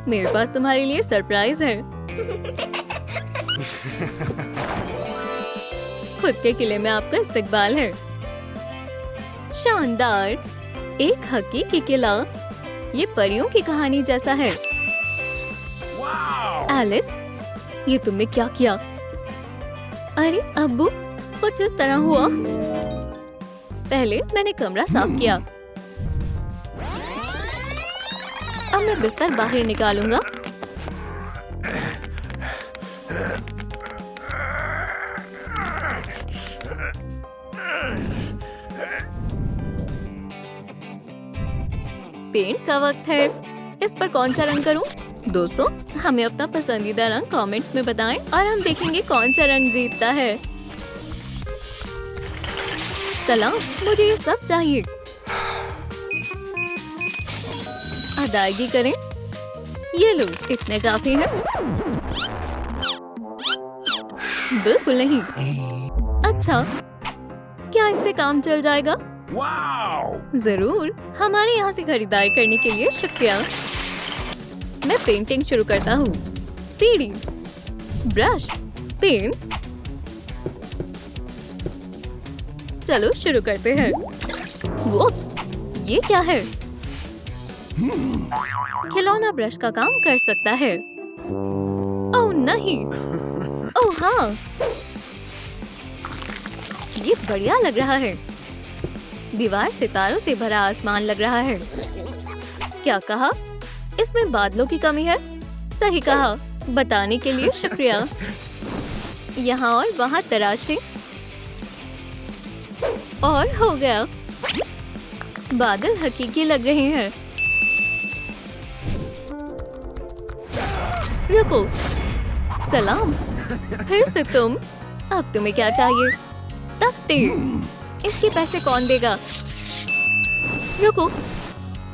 मेरे पास तुम्हारे लिए सरप्राइज है। खुद के किले में आपका इस्तकबाल है। शानदार, एक हकीकी किला। ये परियों की कहानी जैसा है। एलेक्स, ये तुमने क्या किया? अरे अब्बू, कुछ इस तरह हुआ। पहले मैंने कमरा साफ किया। अब मैं बिस्तर बाहर निकालूंगा। पेंट का वक्त है। इस पर कौन सा रंग करूं? दोस्तों, हमें अपना पसंदीदा रंग कमेंट्स में बताएं और हम देखेंगे कौन सा रंग जीतता है। सलाम, मुझे ये सब चाहिए। अदायगी करें। ये लो, इतने काफी है। बिल्कुल नहीं। अच्छा, क्या इससे काम चल जाएगा? जरूर। हमारे यहाँ से खरीदारी करने के लिए शुक्रिया। मैं पेंटिंग शुरू करता हूँ। सीढ़ी, ब्रश, पेन। चलो शुरू करते हैं। वुप्स, ये क्या है? खिलौना ब्रश का काम कर सकता है। ओह नहीं। ओह हाँ, ये बढ़िया लग रहा है। दीवार सितारों से भरा आसमान लग रहा है। क्या कहा? इसमें बादलों की कमी है। सही कहा। बताने के लिए शुक्रिया। यहाँ और वहाँ तराशें। और हो गया। बादल हकीकी लग रहे हैं। रुको। सलाम, फिर से तुम। अब तुम्हें क्या चाहिए? तख्ते। इसके पैसे कौन देगा? रुको,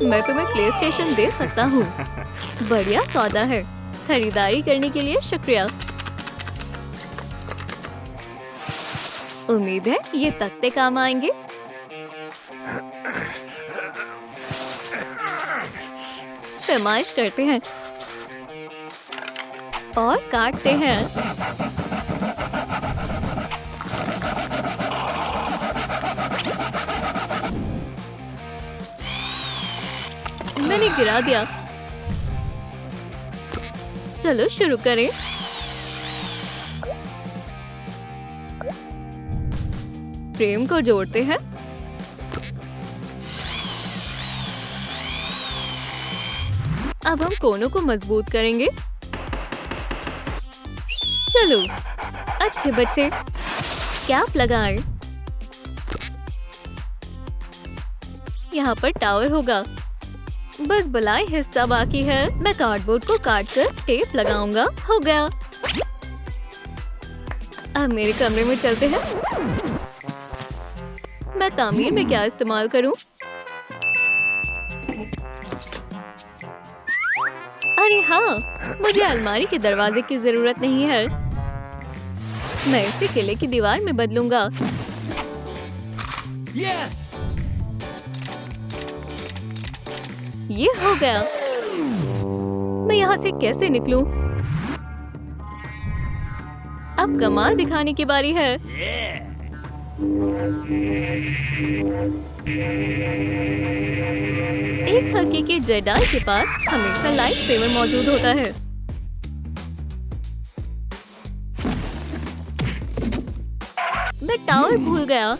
मैं तुम्हें प्ले स्टेशन दे सकता हूँ। बढ़िया सौदा है। खरीदारी करने के लिए शुक्रिया। उम्मीद है ये तख्ते काम आएंगे। फरमाइश करते हैं और काटते हैं। मैंने गिरा दिया। चलो शुरू करें। फ्रेम को जोड़ते हैं। अब हम कोनों को मजबूत करेंगे। चलो, अच्छे बच्चे, कैप लगाएं। यहाँ पर टावर होगा। बस बलाई हिस्सा बाकी है। मैं कार्डबोर्ड को काटकर टेप लगाऊंगा। हो गया। अब मेरे कमरे में चलते हैं। मैं तामीर में क्या इस्तेमाल करूं? अरे हाँ, मुझे अलमारी के दरवाजे की जरूरत नहीं है। मैं इसे किले की दीवार में बदलूंगा। Yes! ये हो गया। मैं यहाँ से कैसे निकलूं? अब कमाल दिखाने की बारी है। एक हकीकी जेडाई के पास हमेशा लाइट सेवर मौजूद होता है। मैं टावर भूल गया।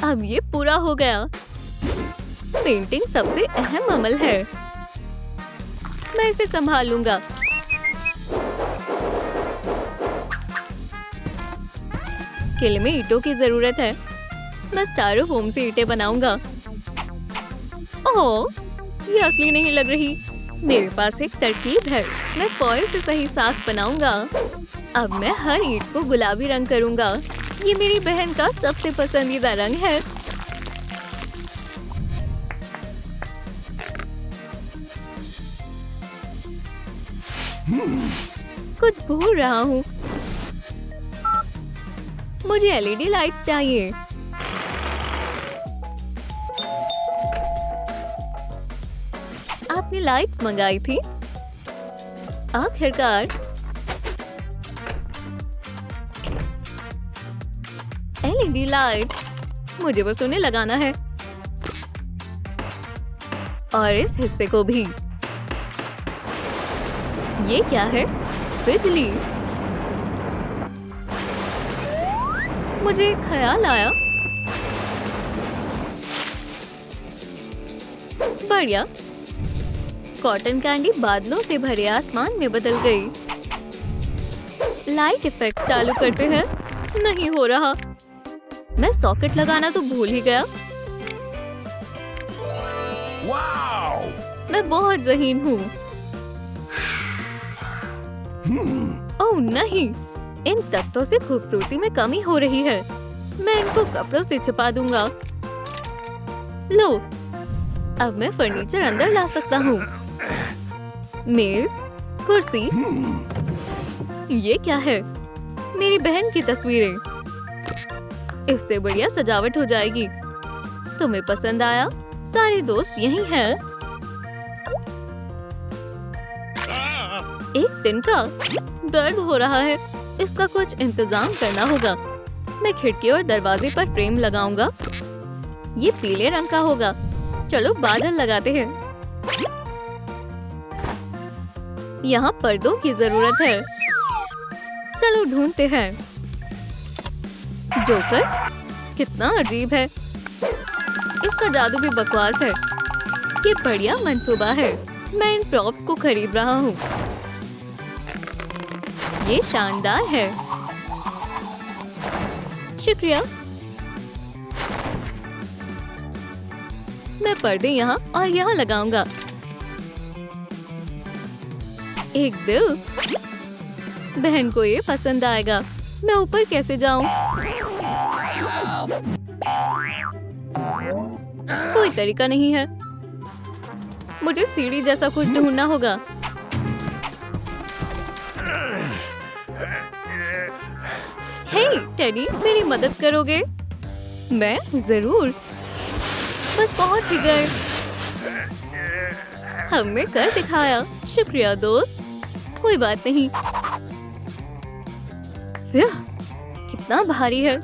अब ये पूरा हो गया। पेंटिंग सबसे अहम अमल है। मैं इसे संभाल लूंगा। किले में ईंटों की जरूरत है। मैं स्टायरोफोम से ईंटें बनाऊंगा। ओह, ये असली नहीं लग रही। मेरे पास एक तरकीब है। मैं फॉइल से सही साख बनाऊंगा। अब मैं हर ईंट को गुलाबी रंग करूंगा। ये मेरी बहन का सबसे पसंदीदा रंग है। कुछ भूल रहा हूँ। मुझे एलईडी लाइट्स चाहिए। आपने लाइट्स मंगाई थी? आखिरकार। एलईडी लाइट, मुझे बस उन्हें लगाना है और इस हिस्से को भी। ये क्या है? बिजली। मुझे एक ख्याल आया। बढ़िया। कॉटन कैंडी बादलों से भरे आसमान में बदल गई। लाइट इफेक्ट चालू करते हैं। नहीं हो रहा। मैं सॉकेट लगाना तो भूल ही गया। मैं बहुत ज़हीन हूँ। ओह नहीं, इन तख्तों से खूबसूरती में कमी हो रही है। मैं इनको कपड़ों से छिपा दूंगा। लो, अब मैं फर्नीचर अंदर ला सकता हूँ। मेज, कुर्सी। ये क्या है? मेरी बहन की तस्वीरें। इससे बढ़िया सजावट हो जाएगी। तुम्हें पसंद आया? सारे दोस्त यहीं हैं। एक तिनका। दर्द हो रहा है। इसका कुछ इंतजाम करना होगा। मैं खिड़की और दरवाजे पर फ्रेम लगाऊंगा। ये पीले रंग का होगा। चलो बादल लगाते हैं। यहाँ पर्दों की जरूरत है। चलो ढूंढते हैं। जोकर, कितना अजीब है। इसका जादू भी बकवास है। ये बढ़िया मंसूबा है। मैं इन प्रॉप्स को खरीद रहा हूँ। ये शानदार है। शुक्रिया। मैं पर्दे यहाँ और यहाँ लगाऊंगा। एक दिल। बहन को ये पसंद आएगा। मैं ऊपर कैसे जाऊं? कोई तरीका नहीं है। मुझे सीढ़ी जैसा कुछ ढूंढना होगा। हे टेडी, मेरी मदद करोगे? मैं जरूर। बस पहुंच ही गए। हमने कर दिखाया। शुक्रिया दोस्त। कोई बात नहीं। कितना भारी है।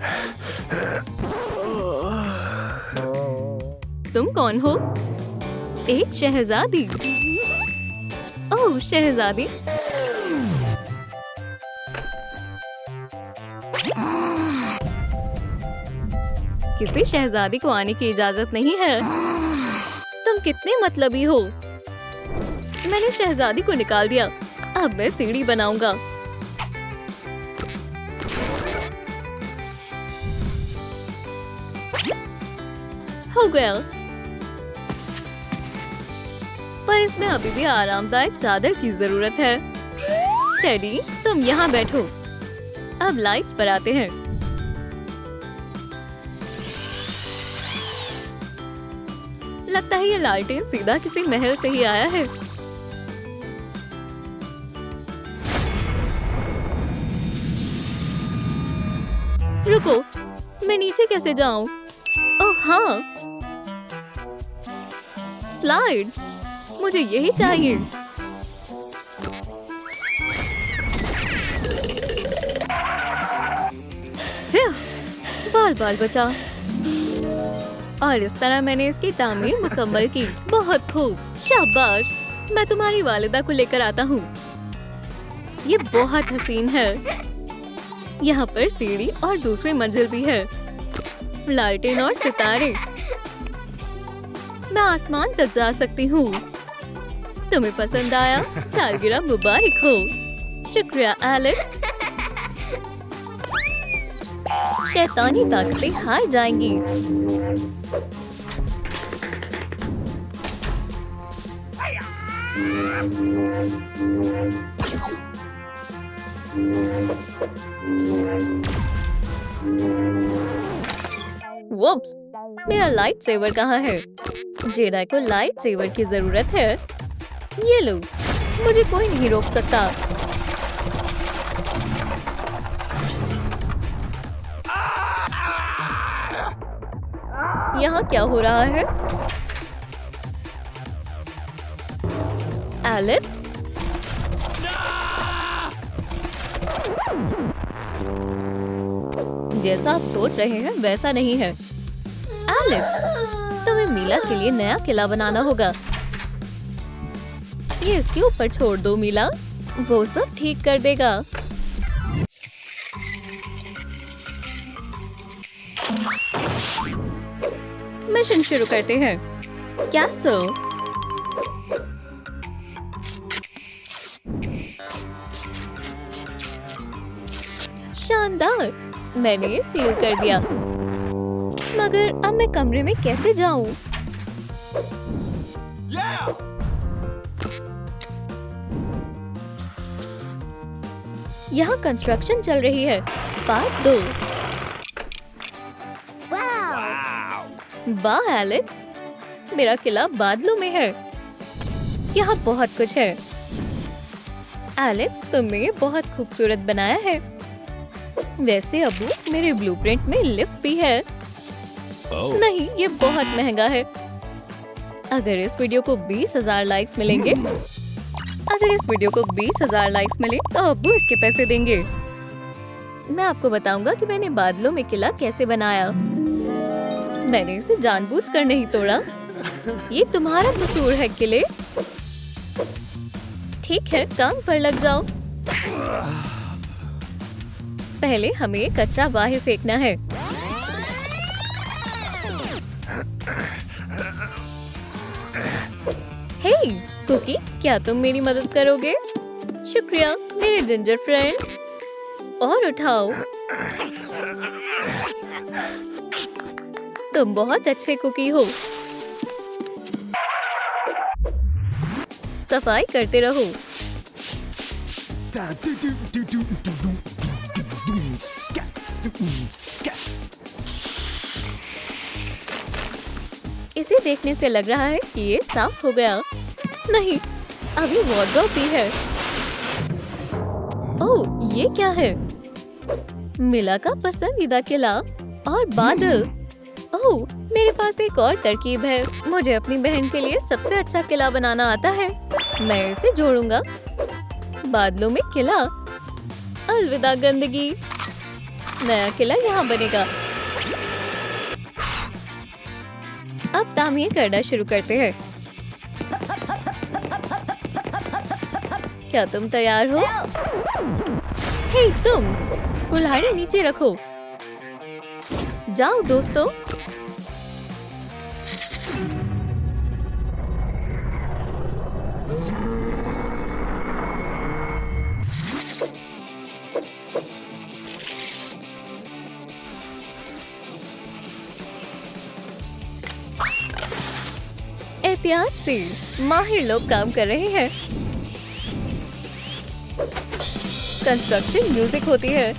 तुम कौन हो? एक शहजादी। ओह शहजादी। किसी शहजादी को आने की इजाजत नहीं है। तुम कितने मतलबी हो। मैंने शहजादी को निकाल दिया। अब मैं सीढ़ी बनाऊंगा। हो गया। पर इसमें अभी भी आरामदायक चादर की जरूरत है। टेडी, तुम यहाँ बैठो। अब लाइट्स पर आते हैं। लगता है ये लालटेन सीधा किसी महल से ही आया है। रुको, मैं नीचे कैसे जाऊं? ओह हाँ, स्लाइड। मुझे यही चाहिए। बाल बाल बचा। और इस तरह मैंने इसकी तामीर मुकम्मल की। बहुत खूब, शाबाश। मैं तुम्हारी वालिदा को लेकर आता हूँ। ये बहुत हसीन है। यहाँ पर सीढ़ी और दूसरी मंजिल भी है। लालटेन और सितारे। मैं आसमान तक जा सकती हूँ। तुम्हें पसंद आया? सालगिरह मुबारक हो। शुक्रिया एलेक्स। शैतानी ताकतें हार जाएंगी। वुप्स, मेरा लाइट सेवर कहाँ है? जेडाई को लाइट सेवर की जरूरत है। ये लो, मुझे कोई नहीं रोक सकता। यहाँ क्या हो रहा है? एलेक्स? जैसा आप सोच रहे हैं वैसा नहीं है। एलेक्स, तुम्हें मीला के लिए नया किला बनाना होगा। ये इसके ऊपर छोड़ दो मीला, वो सब ठीक कर देगा। मिशन शुरू करते हैं। क्या सो? शानदार, मैंने ये सील कर दिया। मगर अब मैं कमरे में कैसे जाऊं? यहाँ कंस्ट्रक्शन चल रही है। पार्ट 2। वाह एलेक्स, मेरा किला बादलों में है। यहाँ बहुत कुछ है। एलेक्स, तुमने ये बहुत खूबसूरत बनाया है। वैसे अबू, मेरे ब्लूप्रिंट में लिफ्ट भी है। नहीं, ये बहुत महंगा है। अगर इस वीडियो को 20,000 लाइक्स मिलेंगे, तो अब्बू इसके पैसे देंगे। मैं आपको बताऊंगा कि मैंने बादलों में किला कैसे बनाया। मैंने इसे जानबूझकर नहीं तोड़ा। ये तुम्हारा कसूर है किले। ठीक है, काम पर लग जाओ। पहले हमें कचरा बाहर फेंकना है। हे कुकी, क्या तुम मेरी मदद करोगे? शुक्रिया मेरे जिंजर फ्रेंड। और उठाओ। तुम बहुत अच्छे कुकी हो। सफाई करते रहो। इसे देखने से लग रहा है कि ये साफ हो गया। नहीं, अभी वार्डरोब भी है। ओह, ये क्या है? मिला का पसंदीदा किला और बादल। ओह, मेरे पास एक और तरकीब है। मुझे अपनी बहन के लिए सबसे अच्छा किला बनाना आता है। मैं इसे जोड़ूंगा। बादलों में किला। अलविदा गंदगी। नया किला यहाँ बनेगा। अब तामीर करना शुरू करते हैं। क्या तुम तैयार हो? हे तुम, कुल्हाड़ी नीचे रखो। जाओ दोस्तों। एहतियात से, माहिर लोग काम कर रहे हैं। कंस्ट्रक्शन म्यूजिक होती है।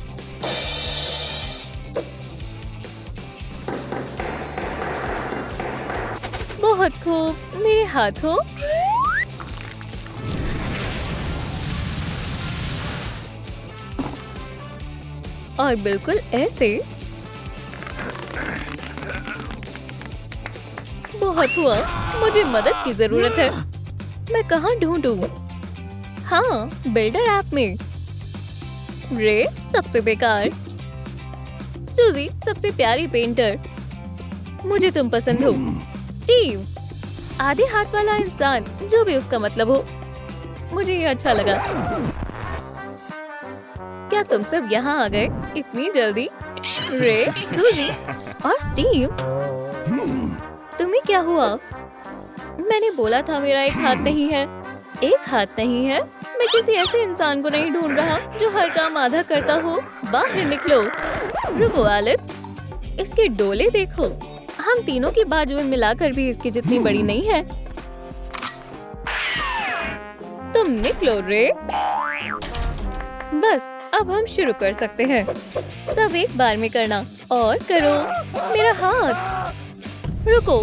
बहुत खूब, मेरे हाथों। और बिल्कुल ऐसे। बहुत हुआ, मुझे मदद की जरूरत है। मैं कहाँ ढूंढूं? हाँ, बिल्डर ऐप में। रे सबसे बेकार। सूजी सबसे प्यारी पेंटर। मुझे तुम पसंद हो। स्टीव, आधे हाथ वाला इंसान, जो भी उसका मतलब हो। मुझे ये अच्छा लगा। क्या तुम सब यहाँ आ गए इतनी जल्दी? रे, सूजी और स्टीव, तुम्हें क्या हुआ? मैंने बोला था मेरा एक हाथ नहीं है। एक हाथ नहीं है? मैं किसी ऐसे इंसान को नहीं ढूंढ रहा जो हर काम आधा करता हो। बाहर निकलो। रुको एलेक्स, इसके डोले देखो। हम तीनों की बाजुएं मिलाकर भी इसकी जितनी बड़ी नहीं है। तुम निकलो रे। बस, अब हम शुरू कर सकते हैं। सब एक बार में करना। और करो। मेरा हाथ। रुको,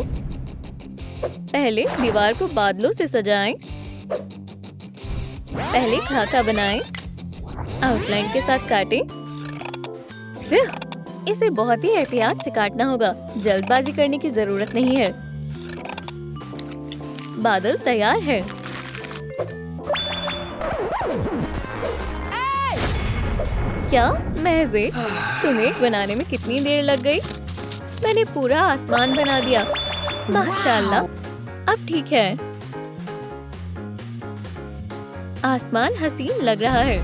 पहले दीवार को बादलों से सजाएं। पहले खाका बनाएं, आउटलाइन के साथ काटें, फिर इसे बहुत ही एहतियात से काटना होगा। जल्दबाजी करने की जरूरत नहीं है। बादल तैयार है। क्या महज एक? तुम्हें बनाने में कितनी देर लग गई? मैंने पूरा आसमान बना दिया। माशाल्लाह, अब ठीक है। आसमान हसीन लग रहा है।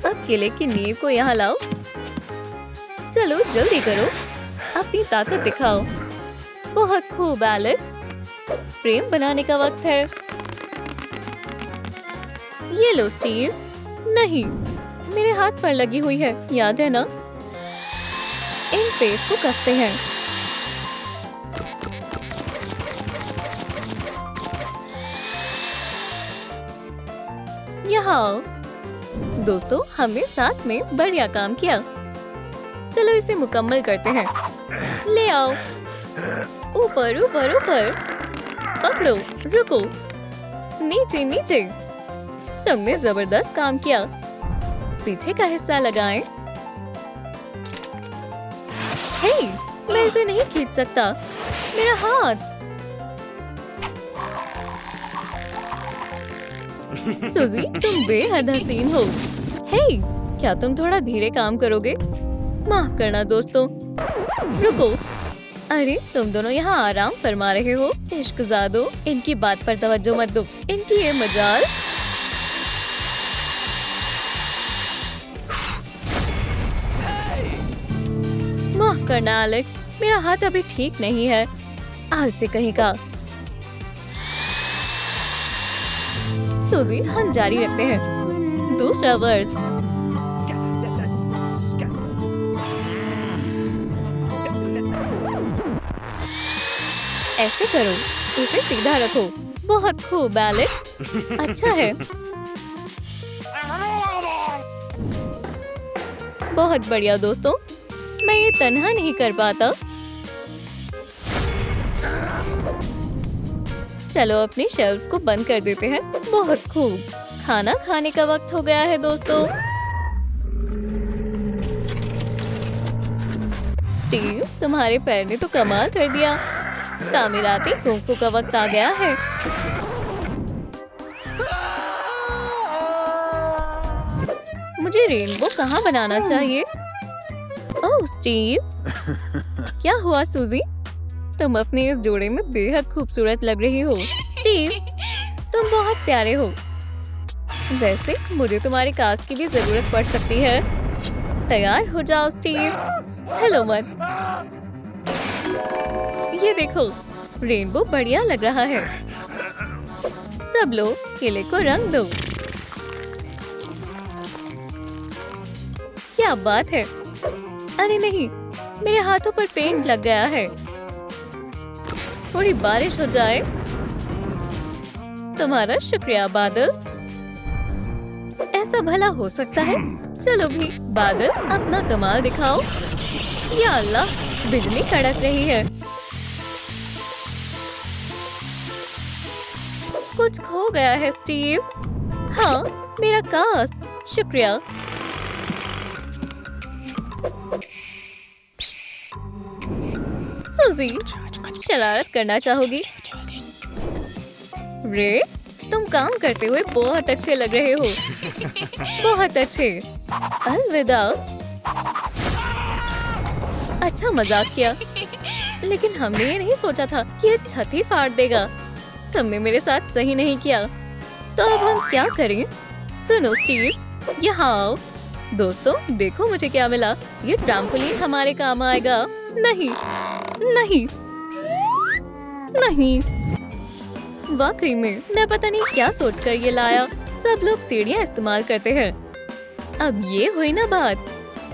अब किले की नींव को यहाँ लाओ। चलो जल्दी करो, अपनी ताकत दिखाओ। बहुत खूब एलेक्स, फ्रेम बनाने का वक्त है। ये लो स्टीव। नहीं, मेरे हाथ पर लगी हुई है, याद है ना? इन पेड़ को कसते हैं। यहाँ आओ। दोस्तों, हमने साथ में बढ़िया काम किया। चलो इसे मुकम्मल करते हैं। ले आओ। ऊपर ऊपर ऊपर। पकड़ो, रुको। नीचे नीचे। तुमने जबरदस्त काम किया। पीछे का हिस्सा लगाएं। हे, मैं इसे नहीं खींच सकता। मेरा हाथ। सुजी, तुम बेहद हसीन हो। हे, क्या तुम थोड़ा धीरे काम करोगे? माफ करना दोस्तों। रुको। अरे, तुम दोनों यहाँ आराम फरमा रहे हो। इश्कज़ादो, इनकी बात पर तवज्जो मत दो। इनकी ये मजाल। माफ करना एलेक्स, मेरा हाथ अभी ठीक नहीं है। आलसी कहीं का। सुजी, हम जारी रखते हैं। दूसरा वर्स। ऐसे करो, इसे सीधा रखो। बहुत खूब एलेक्स, अच्छा है। बहुत बढ़िया दोस्तों, मैं ये तन्हा नहीं कर पाता। चलो अपनी शेल्फ्स को बंद कर देते हैं। बहुत खूब। खाना खाने का वक्त हो गया है दोस्तों। स्टीव, तुम्हारे पैर ने तो कमाल कर दिया। तामीराती कुंफू का वक्त आ गया है। मुझे रेनबो कहाँ बनाना चाहिए? ओह स्टीव। क्या हुआ सुजी? तुम अपने इस जोड़े में बेहद खूबसूरत लग रही हो। स्टीव, तुम बहुत प्यारे हो। वैसे मुझे तुम्हारे कास्ट की भी जरूरत पड़ सकती है। तैयार हो जाओ स्टीव। हेलो मत। ये देखो, रेनबो बढ़िया लग रहा है। सब लोग किले को रंग दो। क्या बात है? अरे नहीं, मेरे हाथों पर पेंट लग गया है। थोड़ी बारिश हो जाए। तुम्हारा शुक्रिया बादल। ऐसा भला हो सकता है? चलो भी बादल, अपना कमाल दिखाओ। या अल्लाह, बिजली कड़क रही है। कुछ खो गया है स्टीव। हाँ, मेरा कास्ट। शुक्रिया। सुजी, शरारत करना चाहोगी? रे, तुम काम करते हुए बहुत अच्छे लग रहे हो। बहुत अच्छे। अलविदा। अच्छा मजाक किया, लेकिन हमने ये नहीं सोचा था कि ये छत ही फाड़ देगा। तुमने मेरे साथ सही नहीं किया। तो अब हम क्या करें? सुनो स्टीव, यहाँ आओ। दोस्तों, देखो मुझे क्या मिला। ये ट्रैम्पोलिन हमारे काम आएगा। नहीं, नहीं, नहीं। वाकई में मैं पता नहीं क्या सोचकर ये लाया। सब लोग सीढ़ियाँ इस्तेमाल करते हैं। अब ये हुई ना बात।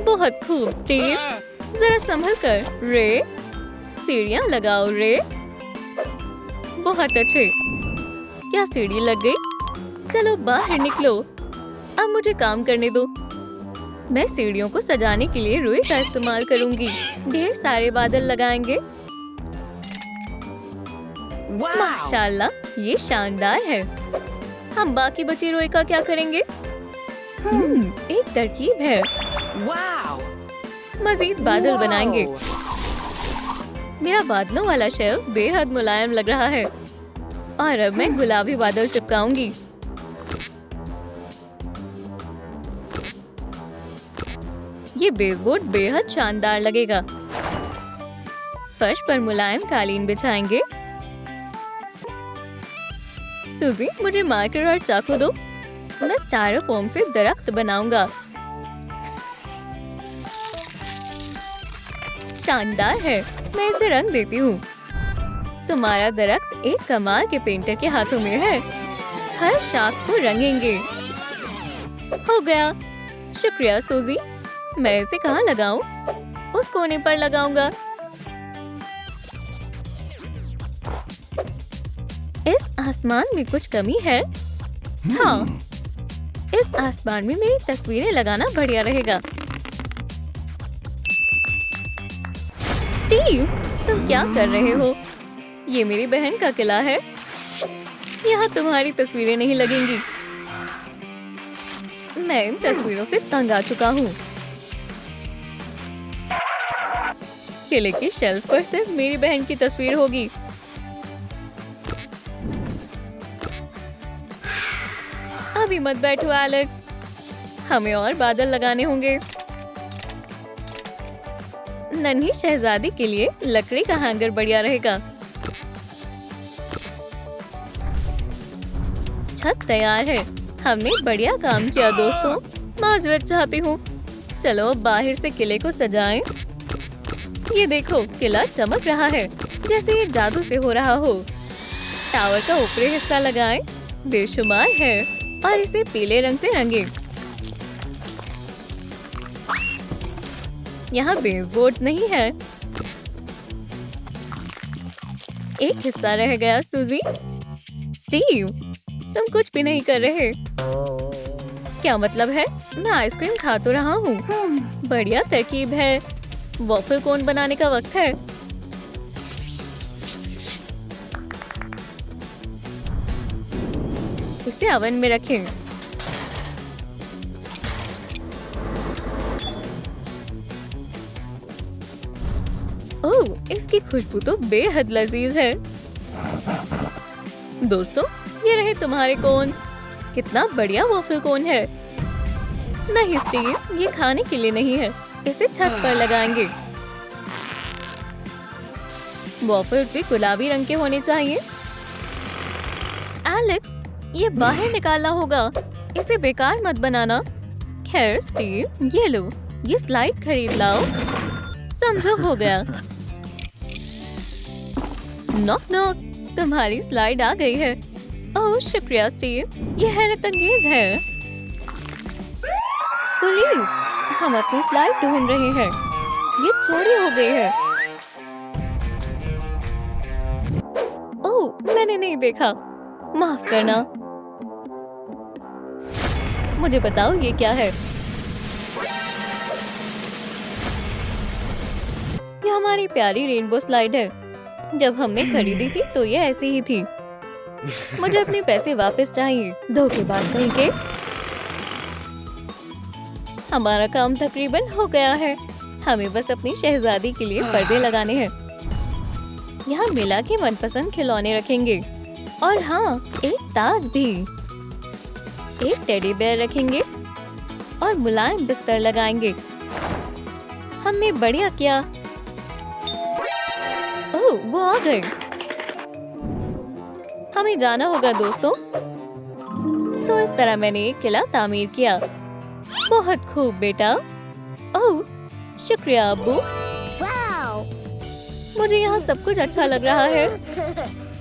बहुत खूब स्टीव, जरा संभल कर। रे, सीढ़ियाँ लगाओ रे। बहुत अच्छे। क्या सीढ़ी लग गई? चलो बाहर निकलो। अब मुझे काम करने दो। मैं सीढ़ियों को सजाने के लिए रुई का इस्तेमाल करूंगी। ढेर सारे बादल लगाएंगे। माशाल्लाह, ये शानदार है। हम बाकी बची रुई का क्या करेंगे? एक तरकीब है। मजीद बादल बनाएंगे। मेरा बादलों वाला शेल्फ बेहद मुलायम लग रहा है और अब मैं गुलाबी बादल चिपकाऊंगी। ये बेसबोर्ड बेहद शानदार लगेगा। फर्श पर मुलायम कालीन बिछाएंगे। सूजी, मुझे मार्कर और चाकू दो। मैं स्टायरोफोम से दरख्त बनाऊंगा। शानदार है। मैं इसे रंग देती हूँ। तुम्हारा दरख्त एक कमाल के पेंटर के हाथों में है। हर शाख को रंगेंगे। हो गया। शुक्रिया सूजी। मैं इसे कहाँ लगाऊं? उस कोने पर लगाऊंगा। इस आसमान में कुछ कमी है। हाँ, इस आसमान में मेरी तस्वीरें लगाना बढ़िया रहेगा। स्टीव, तुम क्या कर रहे हो? ये मेरी बहन का किला है। यहाँ तुम्हारी तस्वीरें नहीं लगेंगी। मैं इन तस्वीरों से तंग आ चुका हूँ। किले की शेल्फ पर सिर्फ मेरी बहन की तस्वीर होगी। अभी मत बैठो एलेक्स। हमें और बादल लगाने होंगे। नन्ही शहजादी के लिए लकड़ी का हैंगर बढ़िया रहेगा। छत तैयार है। हमने बढ़िया काम किया दोस्तों। माजरत चाहती हूँ। चलो बाहर से किले को सजाएं। ये देखो, किला चमक रहा है जैसे ये जादू से हो रहा हो। टावर का ऊपरी हिस्सा लगाएं। बेशुमार है और इसे पीले रंग से रंगें। यहाँ बेसबोर्ड नहीं है। एक हिस्सा रह गया सूजी। स्टीव, तुम कुछ भी नहीं कर रहे। क्या मतलब है? मैं आइसक्रीम खा तो रहा हूँ। बढ़िया तरकीब है। वॉफल कोन बनाने का वक्त है। इसे ओवन में रखें। ओह, इसकी खुशबू तो बेहद लजीज है। दोस्तों, ये रहे तुम्हारे कोन। कितना बढ़िया वॉफल कोन है। नहीं स्टीव, ये खाने के लिए नहीं है। इसे छत पर लगाएंगे। वॉफल भी गुलाबी रंग के होने चाहिए। एलेक्स, ये बाहर निकालना होगा। इसे बेकार मत बनाना। खैर स्टीव, ये लो, ये स्लाइड खरीद लाओ। समझो, हो गया। नॉक नॉक, तुम्हारी स्लाइड आ गई है। ओह शुक्रिया स्टीव, ये हैरत अंगेज है। पुलिस, हम अपनी स्लाइड ढूंढ रहे हैं। ये चोरी हो गई है। ओह, मैंने नहीं देखा। माफ करना। मुझे बताओ ये क्या है? ये हमारी प्यारी रेनबो स्लाइड है। जब हमने खरीदी थी तो ये ऐसी ही थी। मुझे अपने पैसे वापस चाहिए, धोखेबाज कहीं के। हमारा काम तकरीबन हो गया है। हमें बस अपनी शहजादी के लिए पर्दे लगाने हैं। यहाँ मिला के मनपसंद खिलौने रखेंगे और हाँ, एक ताज भी। एक टेडी बेयर रखेंगे और मुलायम बिस्तर लगाएंगे। हमने बढ़िया किया। ओह, वो आ गए। हमें जाना होगा दोस्तों। तो इस तरह मैंने एक किला तामीर किया। बहुत खूब बेटा। ओह, शुक्रिया अब्बू। मुझे यहाँ सब कुछ अच्छा लग रहा है।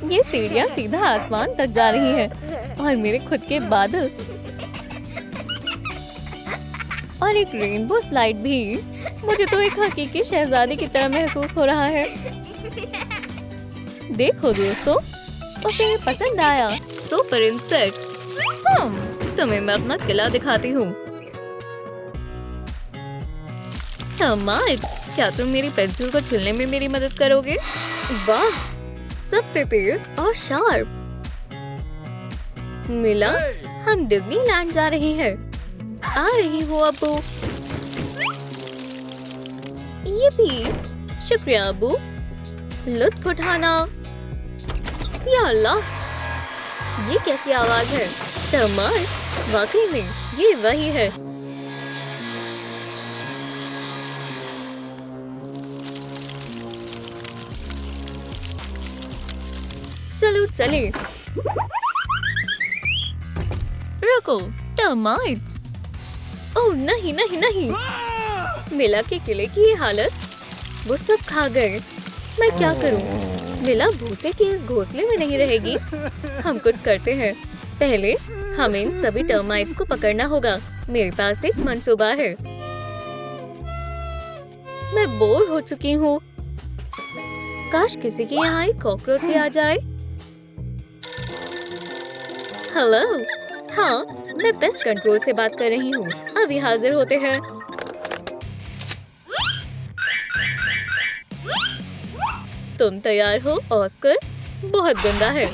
ये सीढ़ियाँ सीधा आसमान तक जा रही हैं और मेरे खुद के बादल और एक रेनबो स्लाइड भी। मुझे तो एक हकीकी शहजादी की तरह महसूस हो रहा है। देखो दोस्तों, उसे ये पसंद आया। Super insect. तुम्हें मैं अपना किला दिखाती हूँ। क्या तुम मेरी पेंसिल को छूलने में मेरी मदद करोगे? वाह, सबसे तेज और शार्प। मिला, हम डिज्नीलैंड जा रहे हैं। आ रही हो अब्बू। ये भी शुक्रिया अबू। लुत्फ उठाना। या अल्लाह, ये कैसी आवाज है? टर्माइट, वाकई में ये वही है। चलो चले। रुको, टर्माइट्स। ओह नहीं नहीं नहीं, मिला के किले की ये हालत। वो सब खा गए। मैं क्या करूं? मिला भूसे के इस घोंसले में नहीं रहेगी। हम कुछ करते हैं। पहले हमें इन सभी टर्माइट्स को पकड़ना होगा। मेरे पास एक मंसूबा है। मैं बोर हो चुकी हूँ। काश किसी के यहाँ एक कॉकरोच ही आ जाए। हेलो, हाँ, मैं पेस्ट कंट्रोल से बात कर रही हूँ। अभी हाजिर होते हैं। तुम तैयार हो ऑस्कर? बहुत गंदा है।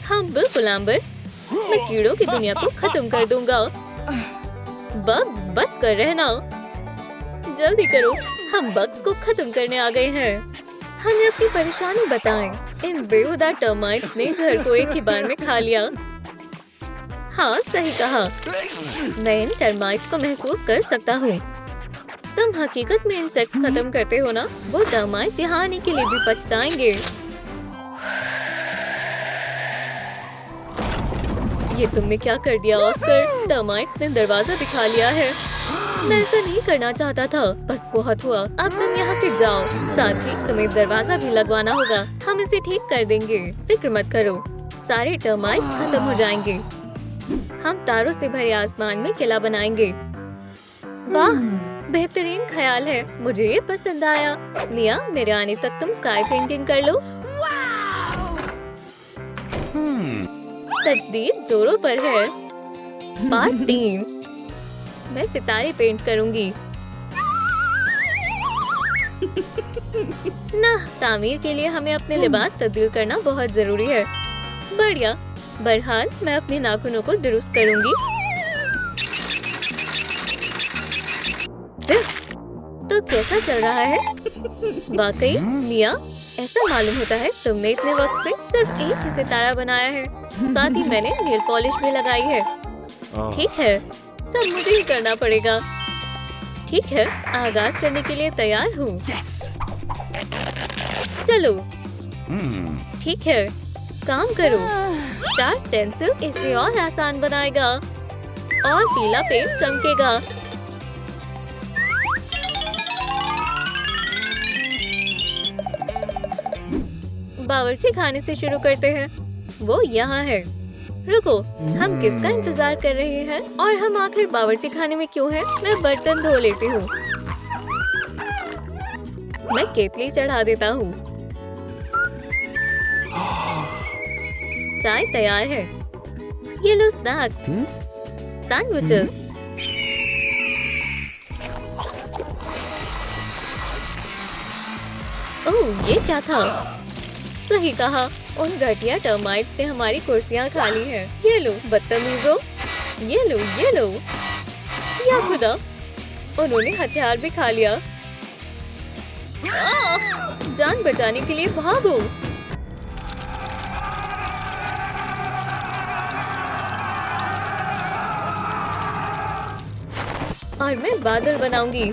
हाँ बिल्कुल एम्बर, मैं कीड़ों की दुनिया को खत्म कर दूंगा। बग्स बच कर रहना। जल्दी करो, हम बग्स को खत्म करने आ गए हैं। हमें अपनी परेशानी बताएं। इन बेहुदा टर्माइट्स ने घर को एक ही बार में खा लिया। हाँ सही कहा, मैं इन टर्माइट्स को महसूस कर सकता हूँ। तुम हकीकत में इंसेक्ट खत्म करते हो ना? वो टर्माइट्स यहाँ आने के लिए भी पछताएंगे। ये तुमने क्या कर दिया ऑस्कर? टर्माइट्स ने दरवाजा दिखा लिया है। मैं ऐसा नहीं करना चाहता था, बस बहुत हुआ। अब तुम यहाँ से जाओ। साथ ही तुम्हें दरवाजा भी लगवाना होगा। हम इसे ठीक कर देंगे, फिक्र मत करो। सारे टर्माइट्स खत्म हो जाएंगे। हम तारों से भरे आसमान में किला बनाएंगे। वाह, बेहतरीन ख्याल है। मुझे ये पसंद आया। मिया, मेरे आने तक तुम स्काई पेंटिंग कर लो। तजदीद जोरों पर है। पार्ट 3, मैं सितारे पेंट करूंगी। ना, तामीर के लिए हमें अपने लिबास तब्दील करना बहुत जरूरी है। बढ़िया, बहरहाल मैं अपने नाखूनों को दुरुस्त करूंगी। तो कैसा चल रहा है? वाकई मिया, ऐसा मालूम होता है तुमने इतने वक्त से सिर्फ एक ही सितारा बनाया है। साथ ही मैंने नेल पॉलिश भी लगाई है। ठीक है, सब मुझे ही करना पड़ेगा। ठीक है, आगाज करने के लिए तैयार हूँ। चलो। ठीक है, काम करो। 4 स्टेंसिल इसे और आसान बनाएगा और पीला पेंट चमकेगा। बावर्ची खाने से शुरू करते हैं। वो यहाँ है। रुको, हम किसका इंतजार कर रहे हैं? और हम आखिर बावर्ची खाने में क्यों हैं? मैं बर्तन धो लेती हूँ। मैं केतली चढ़ा देता हूँ। चाय तैयार है। ये लो स्नैक, सैंडविचेस। ओह, ये क्या था? सही कहा, उन घटिया टर्माइट्स ने हमारी कुर्सियां खा ली हैं। ये लो बदतमीजों, ये लो ये लो। या खुदा, उन्होंने हथियार भी खा लिया। जान बचाने के लिए भागो। और मैं बादल बनाऊंगी।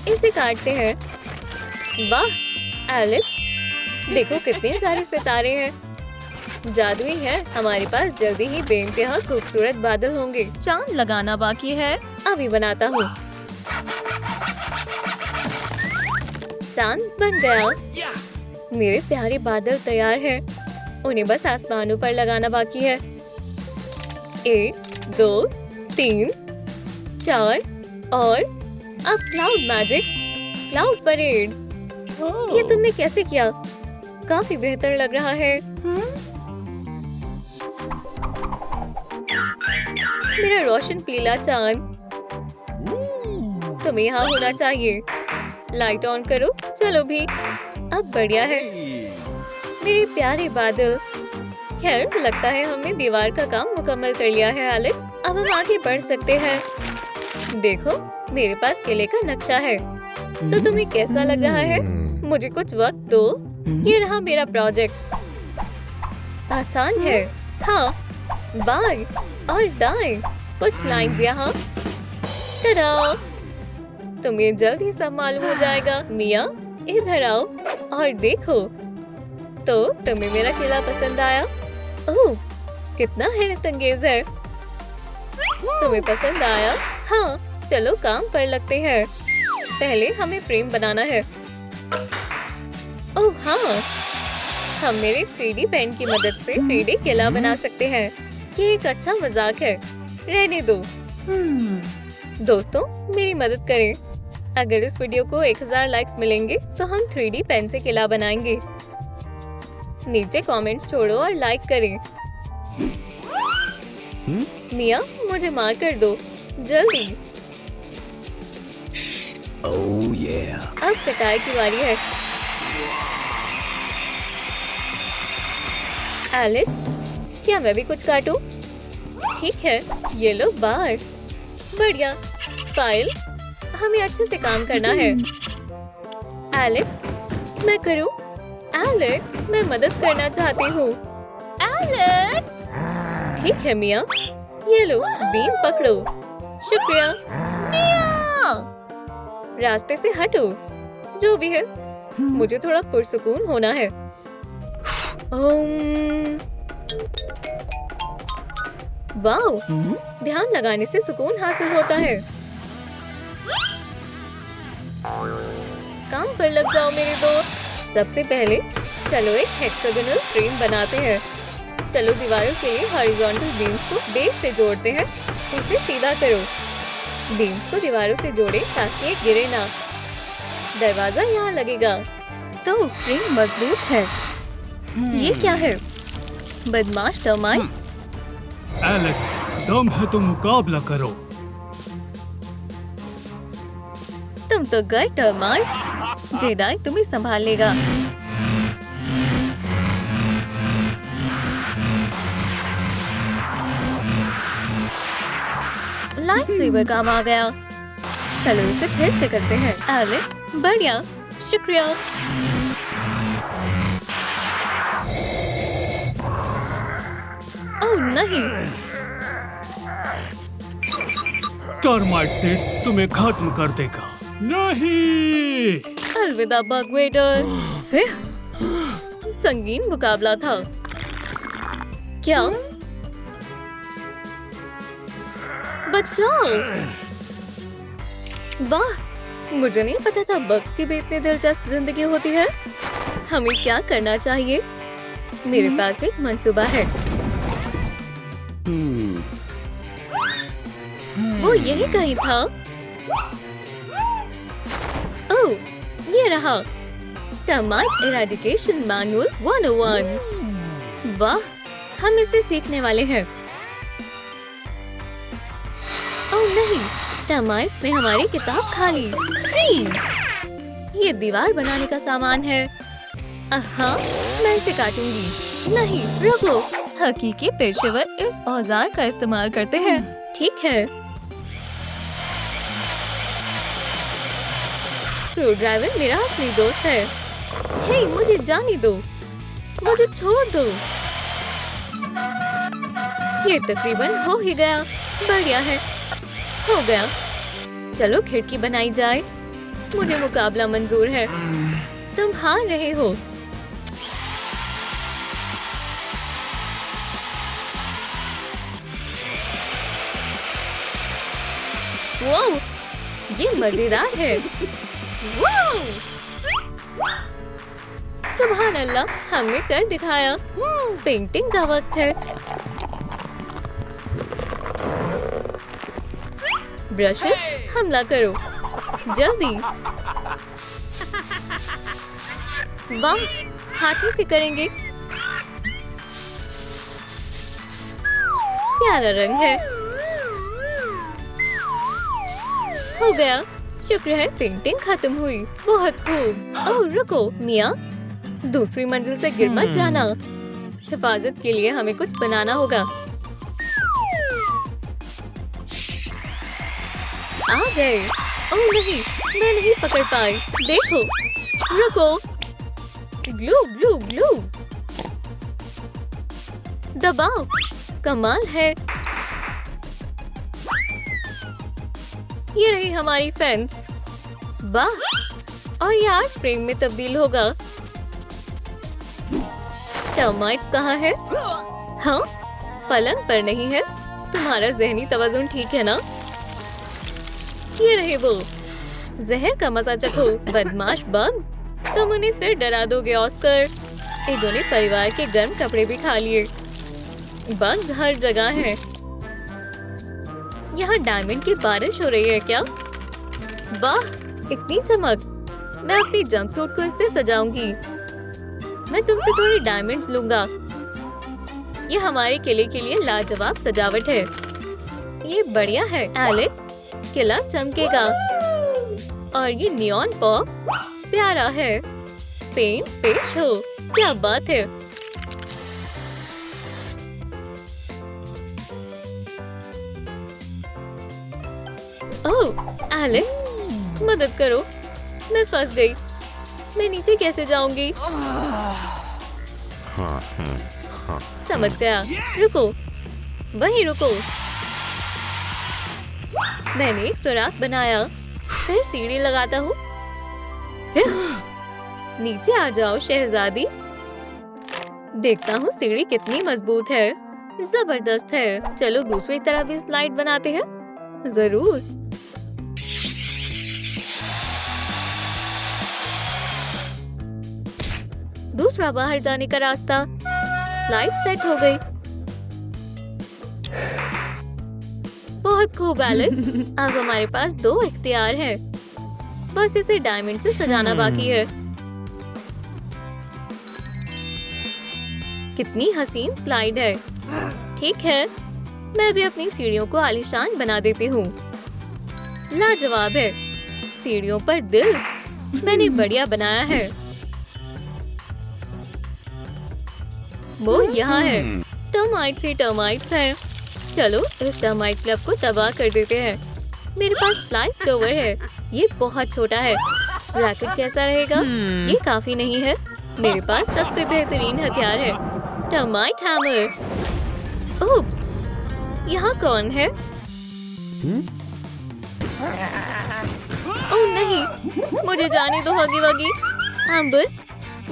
इसे काटते हैं। वाह एलिस, देखो कितने सारे सितारे हैं। जादुई है। हमारे पास जल्दी ही बेइंतहा खूबसूरत बादल होंगे। चांद लगाना बाकी है, अभी बनाता हूँ। चांद बन गया। मेरे प्यारे बादल तैयार हैं। उन्हें बस आसमानों पर लगाना बाकी है। 1 2 3 4 और अब क्लाउड मैजिक, क्लाउड परेड। ये तुमने कैसे किया? काफी बेहतर लग रहा है। मेरा रोशन पीला चांद। तुम्हें यहाँ होना चाहिए। लाइट ऑन करो। चलो भी, अब बढ़िया है। मेरे प्यारे बादल। खैर, लगता है हमने दीवार का काम मुकम्मल कर लिया है एलेक्स। अब हम आगे बढ़ सकते हैं। देखो, मेरे पास किले का नक्शा है। तो तुम्हें कैसा लग रहा है? मुझे कुछ वक्त दो। ये रहा मेरा प्रोजेक्ट। आसान है। हाँ, बाएं और दाएं कुछ लाइंस यहाँ। टडा! तुम्हें जल्द ही सब मालूम हो जाएगा। मिया, इधर आओ और देखो। तो तुम्हें मेरा किला पसंद आया? ओह, कितना हैरतअंगेज है। तुम्हें पसंद आया? हाँ, चलो काम पर लगते हैं। पहले हमें फ्रेम बनाना है। ओह हाँ, हम मेरे 3D पेन की मदद से 3D किला बना सकते हैं। ये एक अच्छा मजाक है। रहने दो। दोस्तों, मेरी मदद करें। अगर इस वीडियो को 1000 लाइक्स मिलेंगे तो हम 3D पेन से किला बनाएंगे। नीचे कमेंट्स छोड़ो और लाइक करें। मिया, मुझे मार कर दो जल्दी। Oh yeah. अब कटाई की बारी है। एलेक्स, क्या मैं भी कुछ काटूं? ठीक है, ये लो बाहर। बढ़िया। फाइल, हमें अच्छे से काम करना है। एलेक्स, मैं करूं? एलेक्स, मैं मदद करना चाहती हूँ। एलेक्स! ठीक है मिया, ये लो बीम पकड़ो। शुक्रिया। मिया! रास्ते से हटो। जो भी है, मुझे थोड़ा पुरसुकून होना है। वाओ, ध्यान लगाने से सुकून हासिल होता है। काम पर लग जाओ मेरे दोस्त। सबसे पहले चलो एक हेक्सागोनल फ्रेम बनाते हैं। चलो दीवारों के लिए हॉरिजॉन्टल बीम्स को बेस से जोड़ते हैं। उसे सीधा करो। बीम्स को दीवारों से जोड़े ताकि ये गिरे ना। दरवाजा यहाँ लगेगा। तो फ्रेम मजबूत है। ये क्या है? बदमाश टर्माइट। एलेक्स, दम है तो मुकाबला करो। तुम तो गए टर्माइट। जेडाई तुम्हें संभाल लेगा। लाइट सेवर काम आ गया। चलो इसे फिर से करते हैं। एलेक्स, बढ़िया, शुक्रिया। ओह नहीं, टर्माइट सीड तुम्हें खत्म कर देगा। नहीं। अलविदा बगवेडर। फिर संगीन मुकाबला था। क्या? बचाओ! वाह, मुझे नहीं पता था बग्स की भी इतनी दिलचस्प जिंदगी होती है। हमें क्या करना चाहिए? मेरे पास एक मंसूबा है। वो यही कहीं था। ओह, ये रहा। Termite eradication manual 101। वाह, हम इसे सीखने वाले हैं। ओह नहीं, टर्माइट्स ने हमारी किताब खा ली। छी! ये दीवार बनाने का सामान है। हाँ, मैं इसे काटूंगी। नहीं, रुको। हकीकी पेशेवर इस औजार का इस्तेमाल करते हैं। ठीक है। स्क्रू ड्राइवर मेरा असली दोस्त है। हे, मुझे जाने दो। मुझे छोड़ दो। ये तकरीबन हो ही गया। बढ़िया है। हो गया। चलो खिड़की बनाई जाए। मुझे मुकाबला मंजूर है। तुम हार रहे हो। वाह, ये मजेदार है। वाह! सुभान अल्लाह, हमने कर दिखाया। पेंटिंग का वक्त है। ब्रशेस, हमला करो जल्दी। वाह, हाथों से करेंगे। प्यारा रंग है। हो गया। शुक्र है पेंटिंग खत्म हुई। बहुत खूब। ओह रुको मिया, दूसरी मंजिल से गिर मत जाना। हिफाजत के लिए हमें कुछ बनाना होगा। आ गए। ओह नहीं, मैं नहीं पकड़ पाई। देखो, रुको। Glue glue glue. दबाओ। कमाल है। ये रही हमारी फेंस। वाह, और ये आज फ्रेम में तब्दील होगा। टर्माइट्स कहाँ है? हाँ, पलंग पर नहीं है। तुम्हारा जहनी तवाज़ुन ठीक है ना? ये रहे वो। जहर का मजा चखो, बदमाश बग्स। तुम उन्हें फिर डरा दोगे ऑस्कर। इन्होंने परिवार के गर्म कपड़े भी खा लिए। बग्स हर जगह हैं। यहाँ डायमंड की बारिश हो रही है क्या? वाह, इतनी चमक। मैं अपनी जंपसूट को इससे सजाऊंगी। मैं तुमसे थोड़ी डायमंड्स लूंगा। ये हमारे किले के लिए लाजवाब सजावट है। ये बढ़िया है एलेक्स, किला चमकेगा। और ये नियॉन पॉप प्यारा है। पेंट पेश हो, क्या बात है। ओह एलेक्स, मदद करो, मैं फंस गई। मैं नीचे कैसे जाऊंगी? समझ गया। रुको, वहीं रुको। मैंने एक सुराख बनाया। फिर सीढ़ी लगाता हूँ। नीचे आ जाओ शहजादी। देखता हूँ सीढ़ी कितनी मजबूत है। जबरदस्त है। चलो दूसरी तरफ भी स्लाइड बनाते हैं। जरूर। दूसरा बाहर जाने का रास्ता। स्लाइड सेट हो गई। बहुत खूब एलेक्स। अब हमारे पास 2 इख्तियार हैं। बस इसे डायमंड से सजाना बाकी है। कितनी हसीन स्लाइड है। ठीक है, मैं भी अपनी सीढ़ियों को आलीशान बना देती हूँ। लाजवाब है। सीढ़ियों पर दिल मैंने बढ़िया बनाया है। वो यहाँ है। टर्माइट्स ही टर्माइट्स हैं। चलो इस टर्माइट क्लब को तबाह कर देते हैं। मेरे पास फ्लाई स्टोवर है। ये बहुत छोटा है। रैकेट कैसा रहेगा? ये काफी नहीं है। मेरे पास सबसे बेहतरीन हथियार है, टर्माइट हैमर। ओप्स, यहाँ कौन है? ओह नहीं, मुझे जाने दो हगी वगी। एम्बर,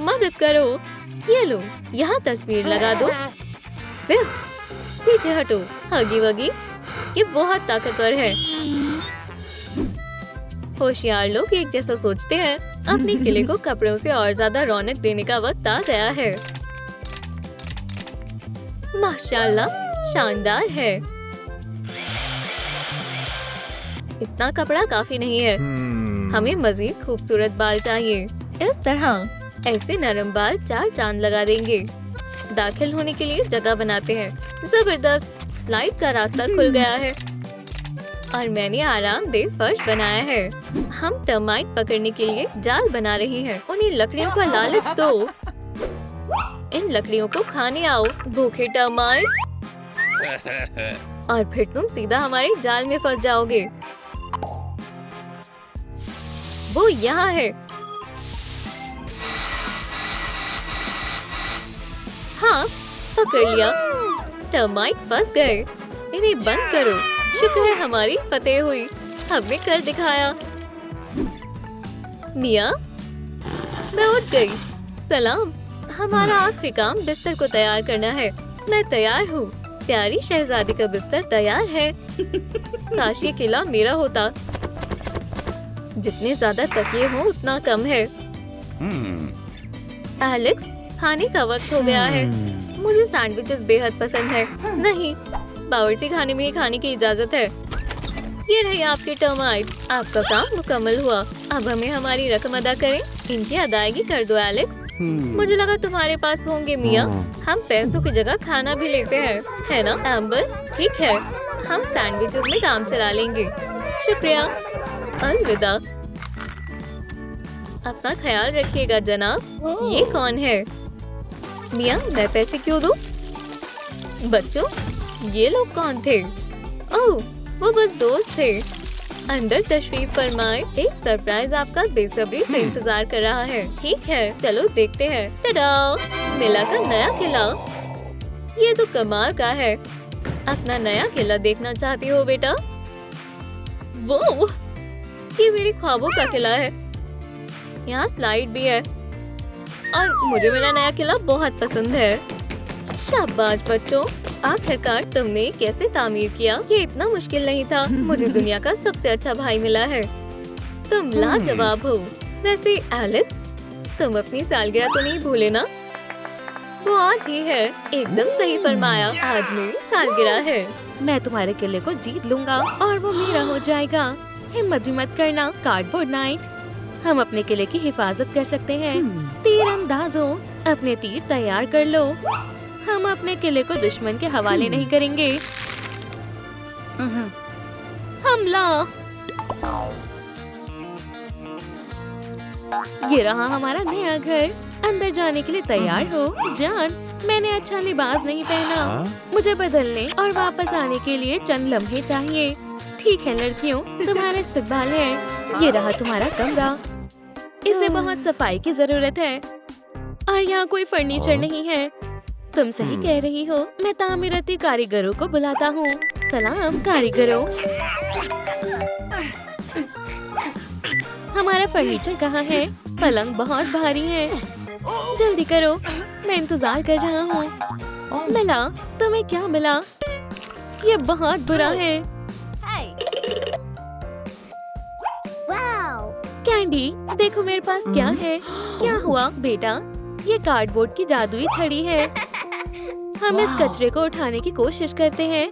मदद करो। ये लो, यहाँ तस्वीर लगा दो। फिर पीछे हटो हगी वगी। ये बहुत ताकतवर है। होशियार लोग एक जैसा सोचते हैं। अपने किले को कपड़ों से और ज्यादा रौनक देने का वक्त आ गया है। माशाल्लाह, शानदार है। इतना कपड़ा काफी नहीं है। हमें मजीद खूबसूरत बाल चाहिए। इस तरह ऐसे नरम बाल 4 चांद लगा देंगे। दाखिल होने के लिए जगह बनाते हैं। जबरदस्त, लाइट का रास्ता खुल गया है और मैंने आरामदेह फर्श बनाया है। हम टर्माइट पकड़ने के लिए जाल बना रहे हैं। उन्हें लकड़ियों का लालच दो। इन लकड़ियों को खाने आओ, भूखे टर्माइट। और फिर तुम सीधा हमारे जाल में फंस जाओगे। वो यहाँ है। हाँ, पकड़ लिया। टर्माइट फंस गए। इन्हें बंद करो। शुक्र है हमारी फतेह हुई। हमने कर दिखाया। मिया, मैं उठ गई। सलाम। हमारा आखिरी काम बिस्तर को तैयार करना है। मैं तैयार हूँ। प्यारी शहजादी का बिस्तर तैयार है। काश ये किला मेरा होता। जितने ज्यादा तकिए हो उतना कम है। एलेक्स, खाने का वक्त हो गया है। मुझे सैंडविचेस बेहद पसंद है। नहीं, बावर्ची खाने में ही खाने की इजाजत है। ये रहे आपके टर्माइट। आपका काम मुकम्मल हुआ। अब हमें हमारी रकम अदा करें। इनकी अदायगी कर दो एलेक्स। मुझे लगा तुम्हारे पास होंगे मिया। हम पैसों की जगह खाना भी लेते हैं, है ना एम्बर? ठीक है, हम सैंडविचेस में काम चला लेंगे। शुक्रिया। अलविदा। अपना ख्याल रखिएगा जनाब। ये कौन है? मिया, मैं पैसे क्यों दूं? बच्चों, ये लोग कौन थे? ओह, वो बस दोस्त थे। अंदर तशरीफ फरमाए, एक सरप्राइज आपका बेसब्री से इंतजार कर रहा है। ठीक है, चलो देखते हैं। टडा, मिला का नया किला। ये तो कमाल का है। अपना नया किला देखना चाहती हो बेटा? वो ये मेरे ख्वाबों का किला है। यहाँ स्लाइड भी है और मुझे मेरा नया किला बहुत पसंद है। शाबाश बच्चों, आखिरकार तुमने कैसे तामीर किया? ये इतना मुश्किल नहीं था। मुझे दुनिया का सबसे अच्छा भाई मिला है। तुम लाजवाब हो। वैसे एलेक्स, तुम अपनी सालगिरह तो नहीं भूले ना? वो आज ही है। एकदम सही फरमाया, आज मेरी सालगिरह है। मैं तुम्हारे किले को जीत लूंगा और वो मेरा हो जाएगा। हिम्मत भी मत करना कार्डबोर्ड नाइट। हम अपने किले की हिफाजत कर सकते हैं। तीर अंदाज हो, अपने तीर तैयार कर लो। हम अपने किले को दुश्मन के हवाले नहीं करेंगे। हमला! ये रहा हमारा नया घर। अंदर जाने के लिए तैयार हो? जान, मैंने अच्छा लिबास नहीं पहना। मुझे बदलने और वापस आने के लिए चंद लम्हे चाहिए। ठीक है लड़कियों, तुम्हारा इस्तकबाल है। ये रहा तुम्हारा कमरा। इसे बहुत सफाई की जरूरत है और यहाँ कोई फर्नीचर नहीं है। तुम सही कह रही हो। मैं तामीराती कारीगरों को बुलाता हूँ। सलाम कारीगरों। हमारा फर्नीचर कहाँ है? पलंग बहुत भारी है। जल्दी करो, मैं इंतजार कर रहा हूँ। मिला? तुम्हें क्या मिला? ये बहुत बुरा है। कैंडी, देखो मेरे पास क्या है। क्या हुआ बेटा? ये कार्डबोर्ड की जादुई छड़ी है। हम इस कचरे को उठाने की कोशिश करते हैं।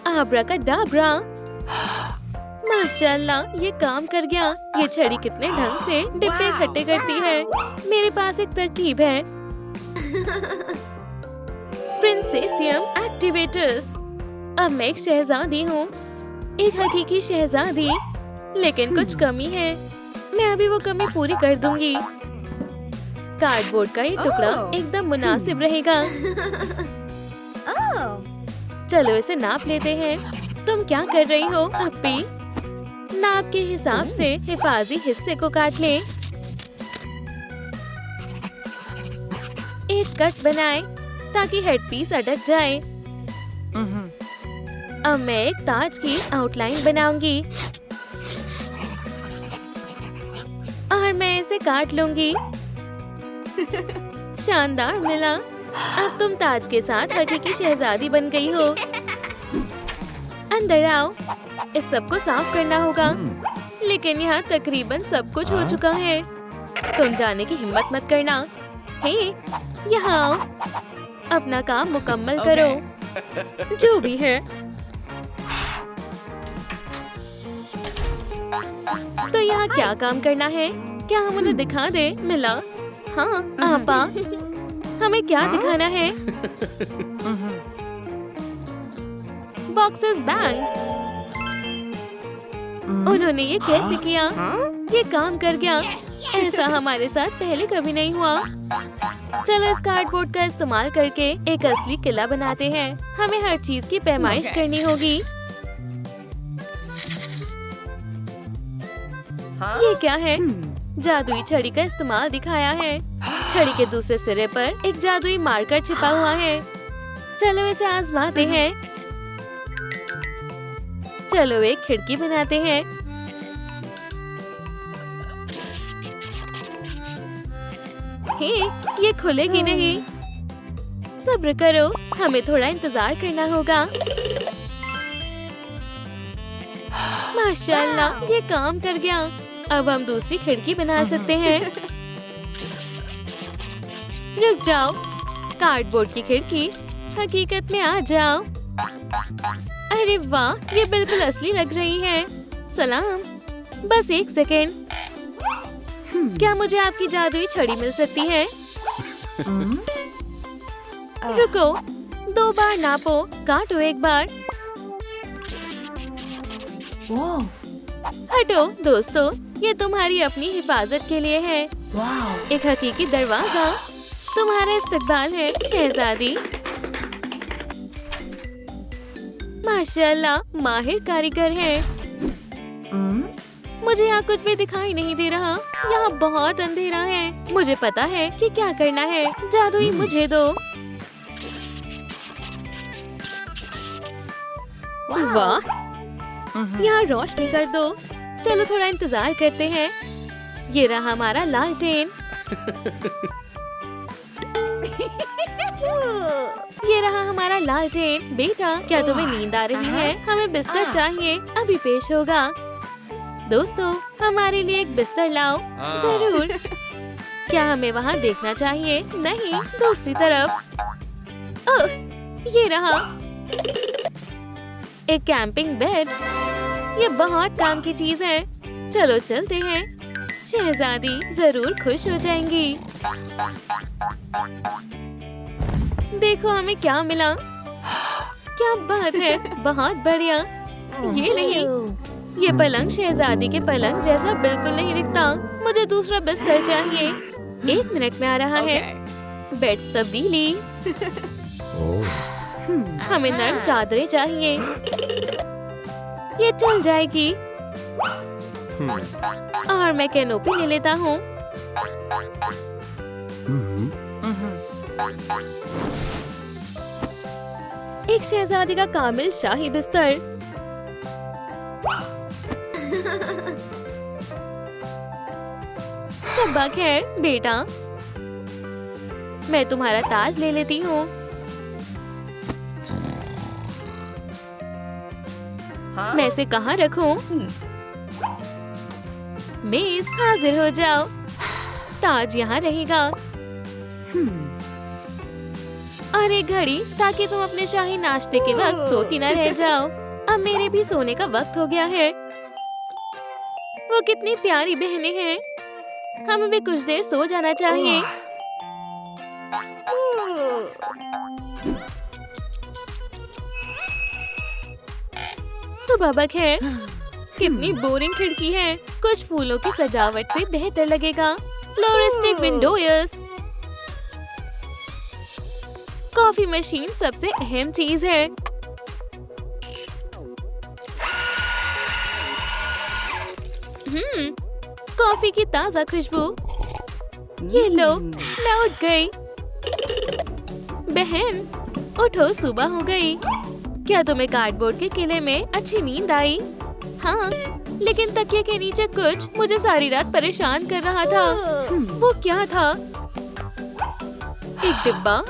आब्राकाडाब्रा। माशाल्लाह, ये काम कर गया। ये छड़ी कितने ढंग से डिब्बे इकट्ठे करती है। मेरे पास एक तरकीब है। प्रिंसेसियम एक्टिवेटर्स। अब मैं एक शहजादी हूँ, एक हकीकी शहजादी। लेकिन कुछ कमी है। मैं अभी वो कमी पूरी कर दूंगी। कार्डबोर्ड का ये टुकड़ा एकदम मुनासिब रहेगा। चलो इसे नाप लेते हैं। तुम क्या कर रही हो अप्पी? नाप के हिसाब से हिफाजी हिस्से को काट ले। एक कट बनाए ताकि हेडपीस अटक जाए। अब मैं एक ताज की आउटलाइन बनाऊंगी और मैं इसे काट लूंगी। शानदार मिला। अब तुम ताज के साथ हकीकी शहजादी बन गई हो। अंदर आओ। इस सब को साफ करना होगा। लेकिन यहाँ तकरीबन सब कुछ हो चुका है। तुम जाने की हिम्मत मत करना। हे, यहाँ आओ। अपना काम मुकम्मल करो। जो भी है। तो यहाँ क्या काम करना है? क्या हम उन्हें दिखा दे? मिला? हाँ आपा, हमें क्या दिखाना है? Boxes bang. उन्होंने ये कैसे किया? ये काम कर गया। ऐसा हमारे साथ पहले कभी नहीं हुआ। चलो इस कार्डबोर्ड का इस्तेमाल करके एक असली किला बनाते हैं। हमें हर चीज की पैमाइश करनी होगी। ये क्या है? जादुई छड़ी का इस्तेमाल दिखाया है। छड़ी के दूसरे सिरे पर एक जादुई मार्कर छिपा हुआ है। चलो इसे आजमाते हैं। चलो एक खिड़की बनाते हैं। हे, ये खुलेगी नहीं। सब्र करो, हमें थोड़ा इंतजार करना होगा। माशाल्लाह, ये काम कर गया। अब हम दूसरी खिड़की बना सकते हैं। रुक जाओ, कार्डबोर्ड की खिड़की हकीकत में आ जाओ। अरे वाह, ये बिल्कुल असली लग रही है। सलाम, बस एक सेकेंड। क्या मुझे आपकी जादुई छड़ी मिल सकती है? रुको, 2 बार नापो, काटो एक बार। हटो दोस्तों, ये तुम्हारी अपनी हिफाजत के लिए है। एक हकीकी दरवाजा। तुम्हारा इस्तकबाल है शहजादी। माशाल्लाह, माहिर कारीगर है। मुझे यहाँ कुछ भी दिखाई नहीं दे रहा। यहाँ बहुत अंधेरा है। मुझे पता है कि क्या करना है। जादुई मुझे दो। वाह, यहाँ रोशनी कर दो। चलो थोड़ा इंतजार करते हैं। ये रहा हमारा लालटेन। ये रहा हमारा लालटेन। बेटा, क्या तुम्हें नींद आ रही है? हमें बिस्तर चाहिए, अभी पेश होगा। दोस्तों, हमारे लिए एक बिस्तर लाओ। जरूर। क्या हमें वहाँ देखना चाहिए? नहीं, दूसरी तरफ। ओह, ये रहा एक कैंपिंग बेड। ये बहुत काम की चीज है। चलो चलते हैं। शहजादी जरूर खुश हो जाएंगी। देखो हमें क्या मिला। क्या बात है, बहुत बढ़िया। ये नहीं, ये पलंग शहजादी के पलंग जैसा बिल्कुल नहीं दिखता। मुझे दूसरा बिस्तर चाहिए। 1 मिनट में आ रहा है। बेड तब्दीली। हमें नरम चादरें चाहिए। ये चल जाएगी। और मैं कैनोपी ले लेता हूँ। एक शहजादी का कामिल शाही बिस्तर। शब्बा खैर बेटा, मैं तुम्हारा ताज ले लेती हूँ। मैं इसे कहाँ रखूं? मेज हाजिर हो जाओ। ताज यहाँ रहेगा। और एक घड़ी, ताकि तुम अपने शाही नाश्ते के वक्त सोती न रह जाओ। अब मेरे भी सोने का वक्त हो गया है। वो कितनी प्यारी बहनें हैं। हमें भी कुछ देर सो जाना चाहिए। सुबह बखैर। कितनी बोरिंग खिड़की है। कुछ फूलों की सजावट से बेहतर लगेगा। Floristic Windows. कॉफी मशीन सबसे अहम चीज है। कॉफी की ताजा खुशबू। ये लो, मैं उठ गई। बहन उठो, सुबह हो गई। क्या तुम्हें कार्डबोर्ड के किले में अच्छी नींद आई? हाँ, लेकिन तकिए के नीचे कुछ मुझे सारी रात परेशान कर रहा था। वो क्या था? एक डिब्बा।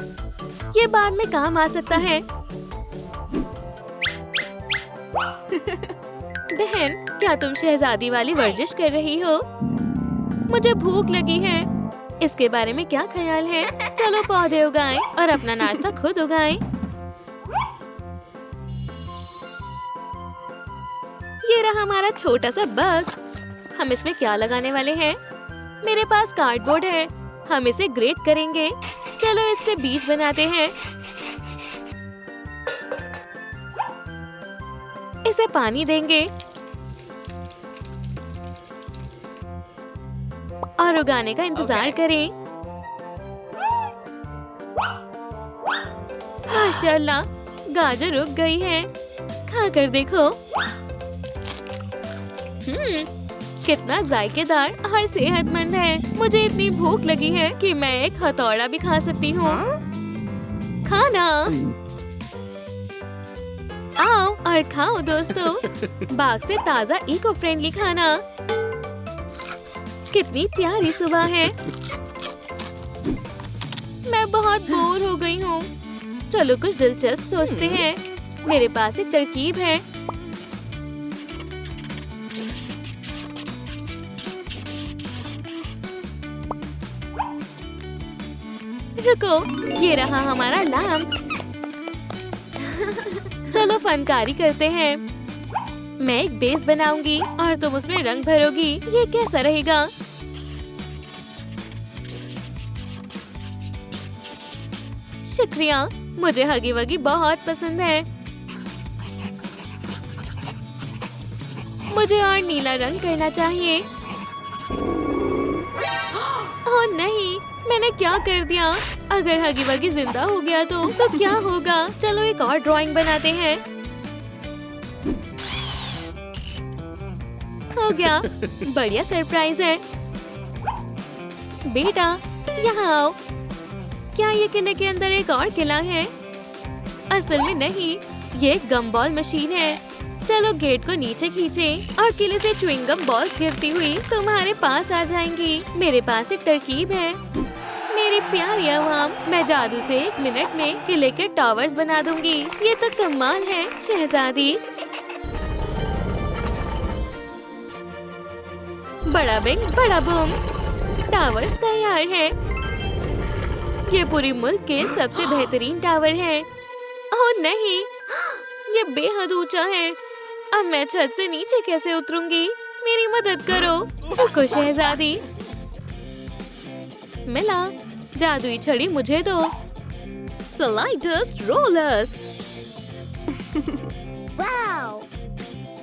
ये बाद में काम आ सकता है। बहन, क्या तुम शहजादी वाली वर्जिश कर रही हो? मुझे भूख लगी है। इसके बारे में क्या ख्याल है? चलो पौधे उगाएं और अपना नाश्ता खुद उगाएं। ये रहा हमारा छोटा सा बग। हम इसमें क्या लगाने वाले हैं? मेरे पास कार्डबोर्ड है। हम इसे ग्रेट करेंगे। चलो इससे बीज बनाते हैं। इसे पानी देंगे और उगाने का इंतजार करें। माशाल्लाह, गाजर उग गई है। खाकर देखो। कितना जायकेदार और सेहतमंद है। मुझे इतनी भूख लगी है कि मैं एक हथौड़ा भी खा सकती हूँ। खाना। आओ और खाओ दोस्तों। बाग से ताजा इको फ्रेंडली खाना। कितनी प्यारी सुबह है। मैं बहुत बोर हो गई हूँ। चलो कुछ दिलचस्प सोचते हैं। मेरे पास एक तरकीब है। रुको, ये रहा हमारा लैंप। चलो फनकारी करते हैं। मैं एक बेस बनाऊंगी और तुम उसमें रंग भरोगी। ये कैसा रहेगा? शुक्रिया, मुझे हगी वगी बहुत पसंद है। मुझे और नीला रंग करना चाहिए। ओह नहीं, मैंने क्या कर दिया? अगर हगी वगी जिंदा हो गया तो क्या होगा? चलो एक और ड्राइंग बनाते हैं। हो गया, बढ़िया सरप्राइज है। बेटा यहाँ आओ। क्या ये किले के अंदर एक और किला है? असल में नहीं, ये एक गमबॉल मशीन है। चलो गेट को नीचे खींचे और किले से च्युइंगम बॉल्स गिरती हुई तुम्हारे पास आ जाएंगी। मेरे पास एक तरकीब है। मेरी प्यारी अवाम, मैं जादू से 1 मिनट में किले के टावर्स बना दूंगी। ये तो कमाल है शहजादी। बड़ा बिंग बड़ा बूम, टावर्स तैयार है। ये पूरी मुल्क के सबसे बेहतरीन टावर है। ओह नहीं, ये बेहद ऊंचा है। अब मैं छत से नीचे कैसे उतरूंगी? मेरी मदद करो। रुको शहजादी। मिला, जादुई छड़ी मुझे दो। Sliders rollers.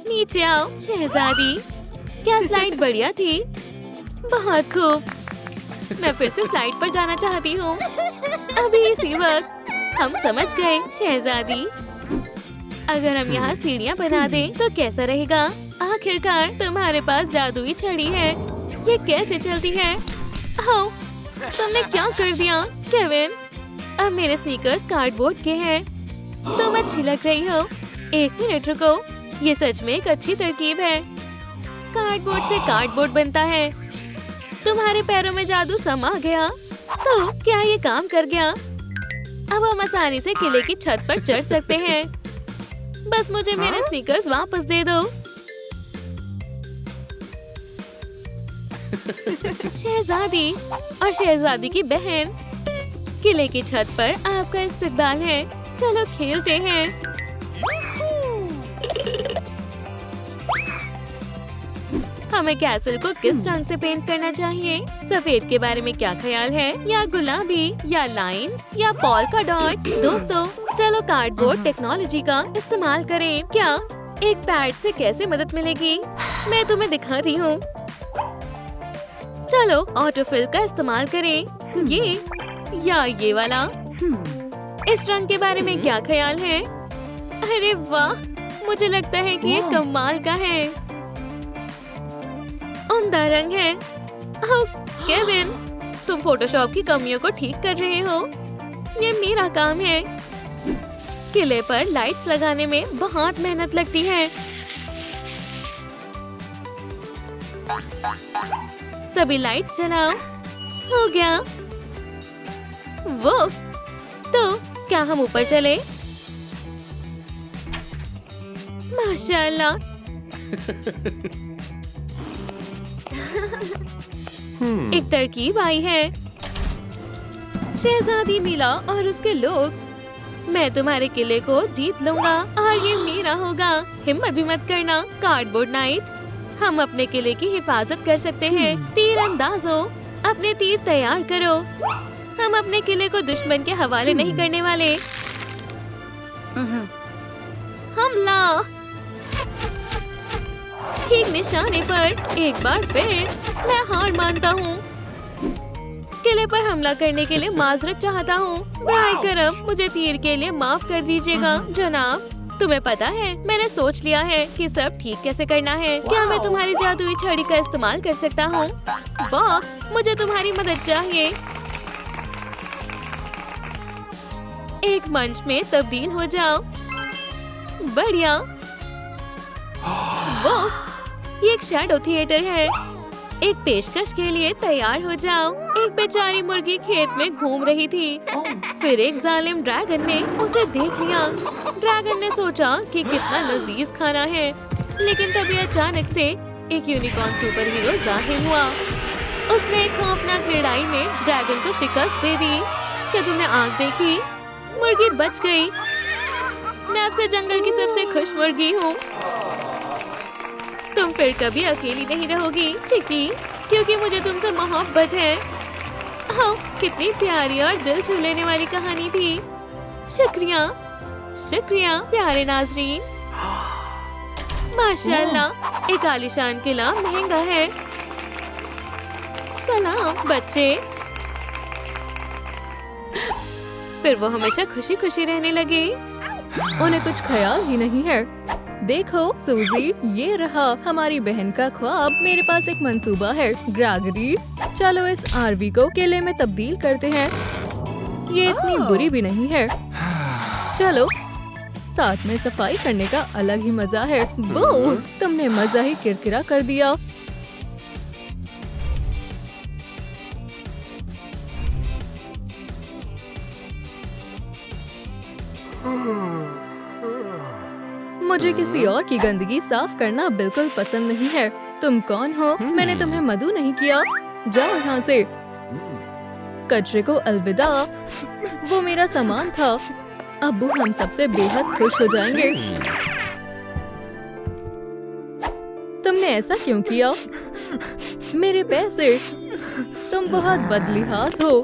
नीचे आओ शहजादी। क्या स्लाइड बढ़िया थी? बहुत खूब। मैं फिर से स्लाइड पर जाना चाहती हूँ। अभी इसी वक्त। हम समझ गए शहजादी। अगर हम यहाँ सीढ़ियाँ बना दें तो कैसा रहेगा? आखिरकार तुम्हारे पास जादुई छड़ी है। ये कैसे चलती है? ओह, तुमने क्या कर दिया केविन? अब मेरे स्नीकर्स कार्डबोर्ड के हैं। तुम अच्छी लग रही हो। 1 मिनट रुको, ये सच में एक अच्छी तरकीब है। कार्डबोर्ड से कार्डबोर्ड बनता है। तुम्हारे पैरों में जादू समा गया। तो क्या ये काम कर गया? अब हम आसानी से किले की छत पर चढ़ सकते हैं। बस मुझे मेरे स्नीकर्स वापस दे दो। शहजादी और शहजादी की बहन, किले की छत पर आपका इस्तकबाल है। चलो खेलते हैं। हमें कैसल को किस रंग से पेंट करना चाहिए? सफेद के बारे में क्या ख्याल है? या गुलाबी, या लाइंस, या पॉल्का डॉट्स? दोस्तों, चलो कार्डबोर्ड टेक्नोलॉजी का इस्तेमाल करें। क्या एक पैड से कैसे मदद मिलेगी? मैं तुम्हें दिखाती हूँ। चलो ऑटोफिल का इस्तेमाल करें। ये वाला। इस रंग के बारे में क्या ख्याल है? अरे वाह, मुझे लगता है कि ये कमाल का है। उम्दा रंग है। ओह केविन, तुम फोटोशॉप की कमियों को ठीक कर रहे हो। ये मेरा काम है। किले पर लाइट्स लगाने में बहुत मेहनत लगती है। सभी लाइट्स जलाओ। हो गया। वो तो क्या हम ऊपर चले? माशाल्लाह। एक तरकीब आई है। शहजादी मिला और उसके लोग। मैं तुम्हारे किले को जीत लूंगा और ये मेरा होगा। हिम्मत भी मत करना कार्डबोर्ड नाइट। हम अपने किले की हिफाजत कर सकते हैं। तीर अंदाजो, अपने तीर तैयार करो। हम अपने किले को दुश्मन के हवाले नहीं करने वाले। हमला ठीक निशाने पर। एक बार फिर मैं हार मानता हूँ। किले पर हमला करने के लिए माजरत चाहता हूँ। बराए करम मुझे तीर के लिए माफ कर दीजिएगा जनाब। तुम्हें पता है, मैंने सोच लिया है कि सब ठीक कैसे करना है। क्या मैं तुम्हारी जादुई छड़ी का इस्तेमाल कर सकता हूँ? बॉक्स, मुझे तुम्हारी मदद चाहिए। एक मंच में तब्दील हो जाओ। बढ़िया। वो ये एक शैडो थिएटर है। एक पेशकश के लिए तैयार हो जाओ। एक बेचारी मुर्गी खेत में घूम रही थी। फिर एक जालिम ड्रैगन ने उसे देख लिया। ड्रैगन ने सोचा कि कितना लजीज खाना है, लेकिन तभी अचानक से एक यूनिकॉर्न सुपर हीरो जाहिर हुआ। उसने एक खौफनाक लड़ाई में ड्रैगन को शिकस्त दे दी। क्या तुमने आंख देखी? मुर्गी बच गई। मैं आपसे जंगल की सबसे खुश मुर्गी हूँ। तुम फिर कभी अकेली नहीं रहोगी चिकी, क्योंकि मुझे तुमसे मोहब्बत है। हाँ, कितनी प्यारी और दिल छू लेने वाली कहानी थी। शुक्रिया शुक्रिया प्यारे नाजरीन। माशाल्लाह, एक आलीशान किला महंगा है। सलाम बच्चे। फिर वो हमेशा खुशी खुशी रहने लगे। उन्हें कुछ ख्याल ही नहीं है देखो सूजी, ये रहा हमारी बहन का ख्वाब। मेरे पास एक मंसूबा है ग्रेगरी। चलो इस आरवी को किले में तब्दील करते हैं। ये इतनी बुरी भी नहीं है। चलो साथ में सफाई करने का अलग ही मजा है। बो, तुमने मजा ही किरकिरा कर दिया। मुझे किसी और की गंदगी साफ करना बिल्कुल पसंद नहीं है। तुम कौन हो? मैंने तुम्हें मधु नहीं किया। जाओ यहाँ से। कचरे को अलविदा। वो मेरा सामान था। अब्बू हम सबसे बेहद खुश हो जाएंगे। तुमने ऐसा क्यों किया? मेरे पैसे। तुम बहुत बदलिहाज हो।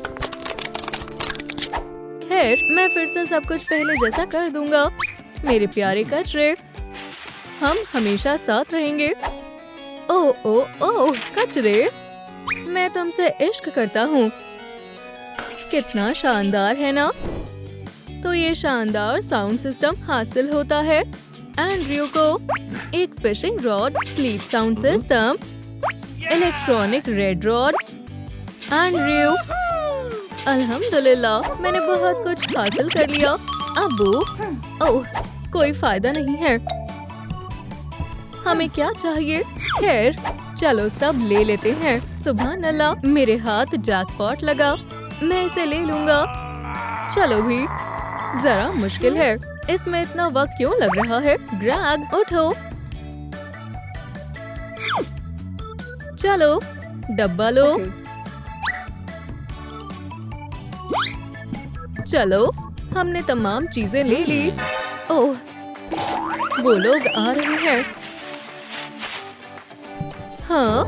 खैर, मैं फिर से सब कुछ पहले जैसा कर दूंगा। मेरे प्यारे कचरे, हम हमेशा साथ रहेंगे। ओ ओ ओ कचरे, मैं तुमसे इश्क करता हूँ। कितना शानदार है ना? तो ये शानदार साउंड सिस्टम हासिल होता है एंड्रयू को। एक fishing rod, sleep sound system, electronic red rod. Andrew, अल्हम्दुलिल्लाह, मैंने बहुत कुछ हासिल कर लिया। अब्बू, ओह, कोई फायदा नहीं है। हमें क्या चाहिए? खैर, चलो सब ले लेते हैं। सुभान अल्लाह, मेरे हाथ जैकपॉट लगा। मैं इसे ले लूंगा। चलो भी, जरा मुश्किल है। इसमें इतना वक्त क्यों लग रहा है? ग्रैग, उठो। चलो, डब्बा लो। चलो, हमने तमाम चीजें ले ली। ओह, वो लोग आ रहे हैं। हाँ,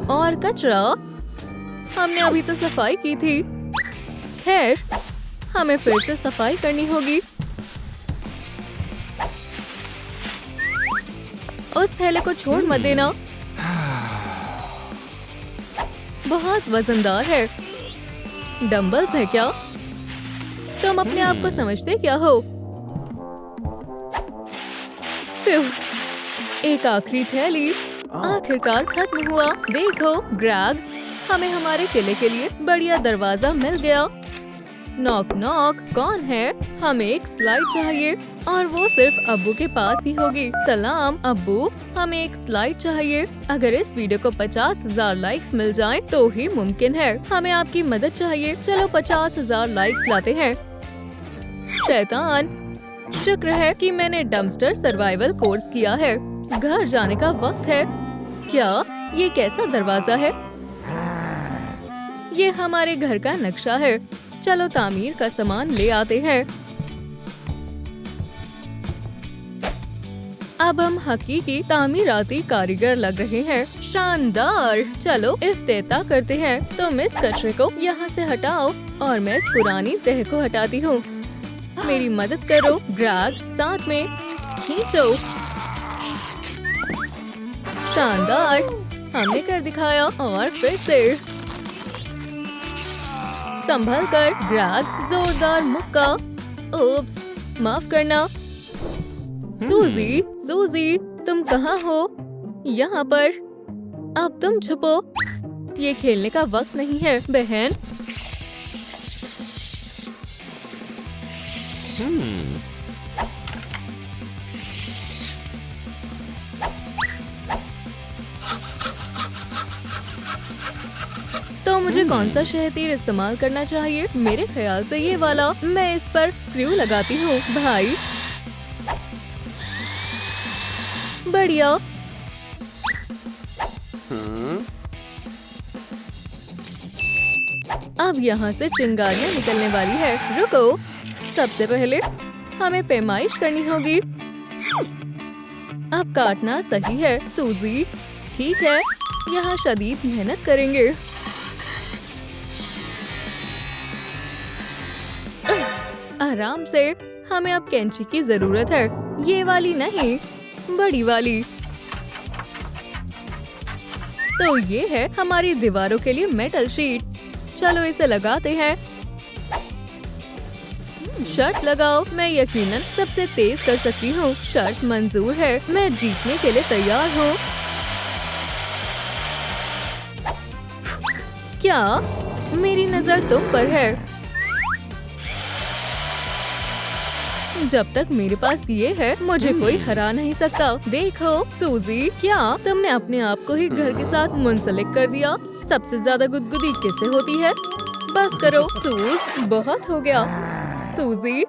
और कचरा? हमने अभी तो सफाई की थी। खैर, हमें फिर से सफाई करनी होगी। उस थैले को छोड़ मत देना। बहुत वजनदार है। डंबल्स है क्या? तुम अपने आप को समझते क्या हो? एक आखिरी थैली आखिरकार खत्म हुआ। देखो ग्रैग, हमें हमारे किले के लिए बढ़िया दरवाजा मिल गया। नॉक नॉक, कौन है? हमें एक स्लाइड चाहिए और वो सिर्फ अब्बू के पास ही होगी। सलाम अब्बू, हमें एक स्लाइड चाहिए। अगर इस वीडियो को 50,000 लाइक्स मिल जाएं तो ही मुमकिन है। हमें आपकी मदद चाहिए। चलो 50,000 लाइक्स लाते हैं। शैतान, शुक्र है कि मैंने डम्पस्टर सर्वाइवल कोर्स किया है। घर जाने का वक्त है। क्या ये कैसा दरवाजा है? ये हमारे घर का नक्शा है। चलो तामीर का सामान ले आते हैं। अब हम हकीकी तामीराती कारीगर लग रहे हैं। शानदार। चलो इफ्तिताह करते हैं। तुम इस कचरे को यहाँ से हटाओ और मैं इस पुरानी तह को हटाती हूँ। मेरी मदद करो ग्रैग, साथ में खींचो। शानदार, हमने कर दिखाया। और फिर से संभल कर ग्रैग, जोरदार मुक्का। ओप्स, माफ करना। सूजी, सूजी, तुम कहाँ हो? यहाँ पर। अब तुम छुपो। ये खेलने का वक्त नहीं है बहन। तो मुझे कौन सा शहतीर इस्तेमाल करना चाहिए? मेरे ख्याल से ये वाला। मैं इस पर स्क्रू लगाती हूँ भाई। बढ़िया। अब यहाँ से चिंगारियाँ निकलने वाली है। रुको, सबसे पहले हमें पैमाइश करनी होगी। अब काटना सही है सूजी। ठीक है, यहाँ शदीद मेहनत करेंगे। आराम से। हमें अब कैंची की जरूरत है। ये वाली नहीं, बड़ी वाली। तो ये है हमारी दीवारों के लिए मेटल शीट। चलो इसे लगाते हैं। शर्त लगाओ। मैं यकीनन सबसे तेज कर सकती हूँ। शर्त मंजूर है। मैं जीतने के लिए तैयार हूँ। क्या मेरी नजर तुम पर है? जब तक मेरे पास ये है, मुझे कोई हरा नहीं सकता। देखो सूजी, क्या तुमने अपने आप को ही घर के साथ मुंसलिक कर दिया? सबसे ज्यादा गुदगुदी किससे होती है? बस करो सूज, बहुत हो गया। सूजी,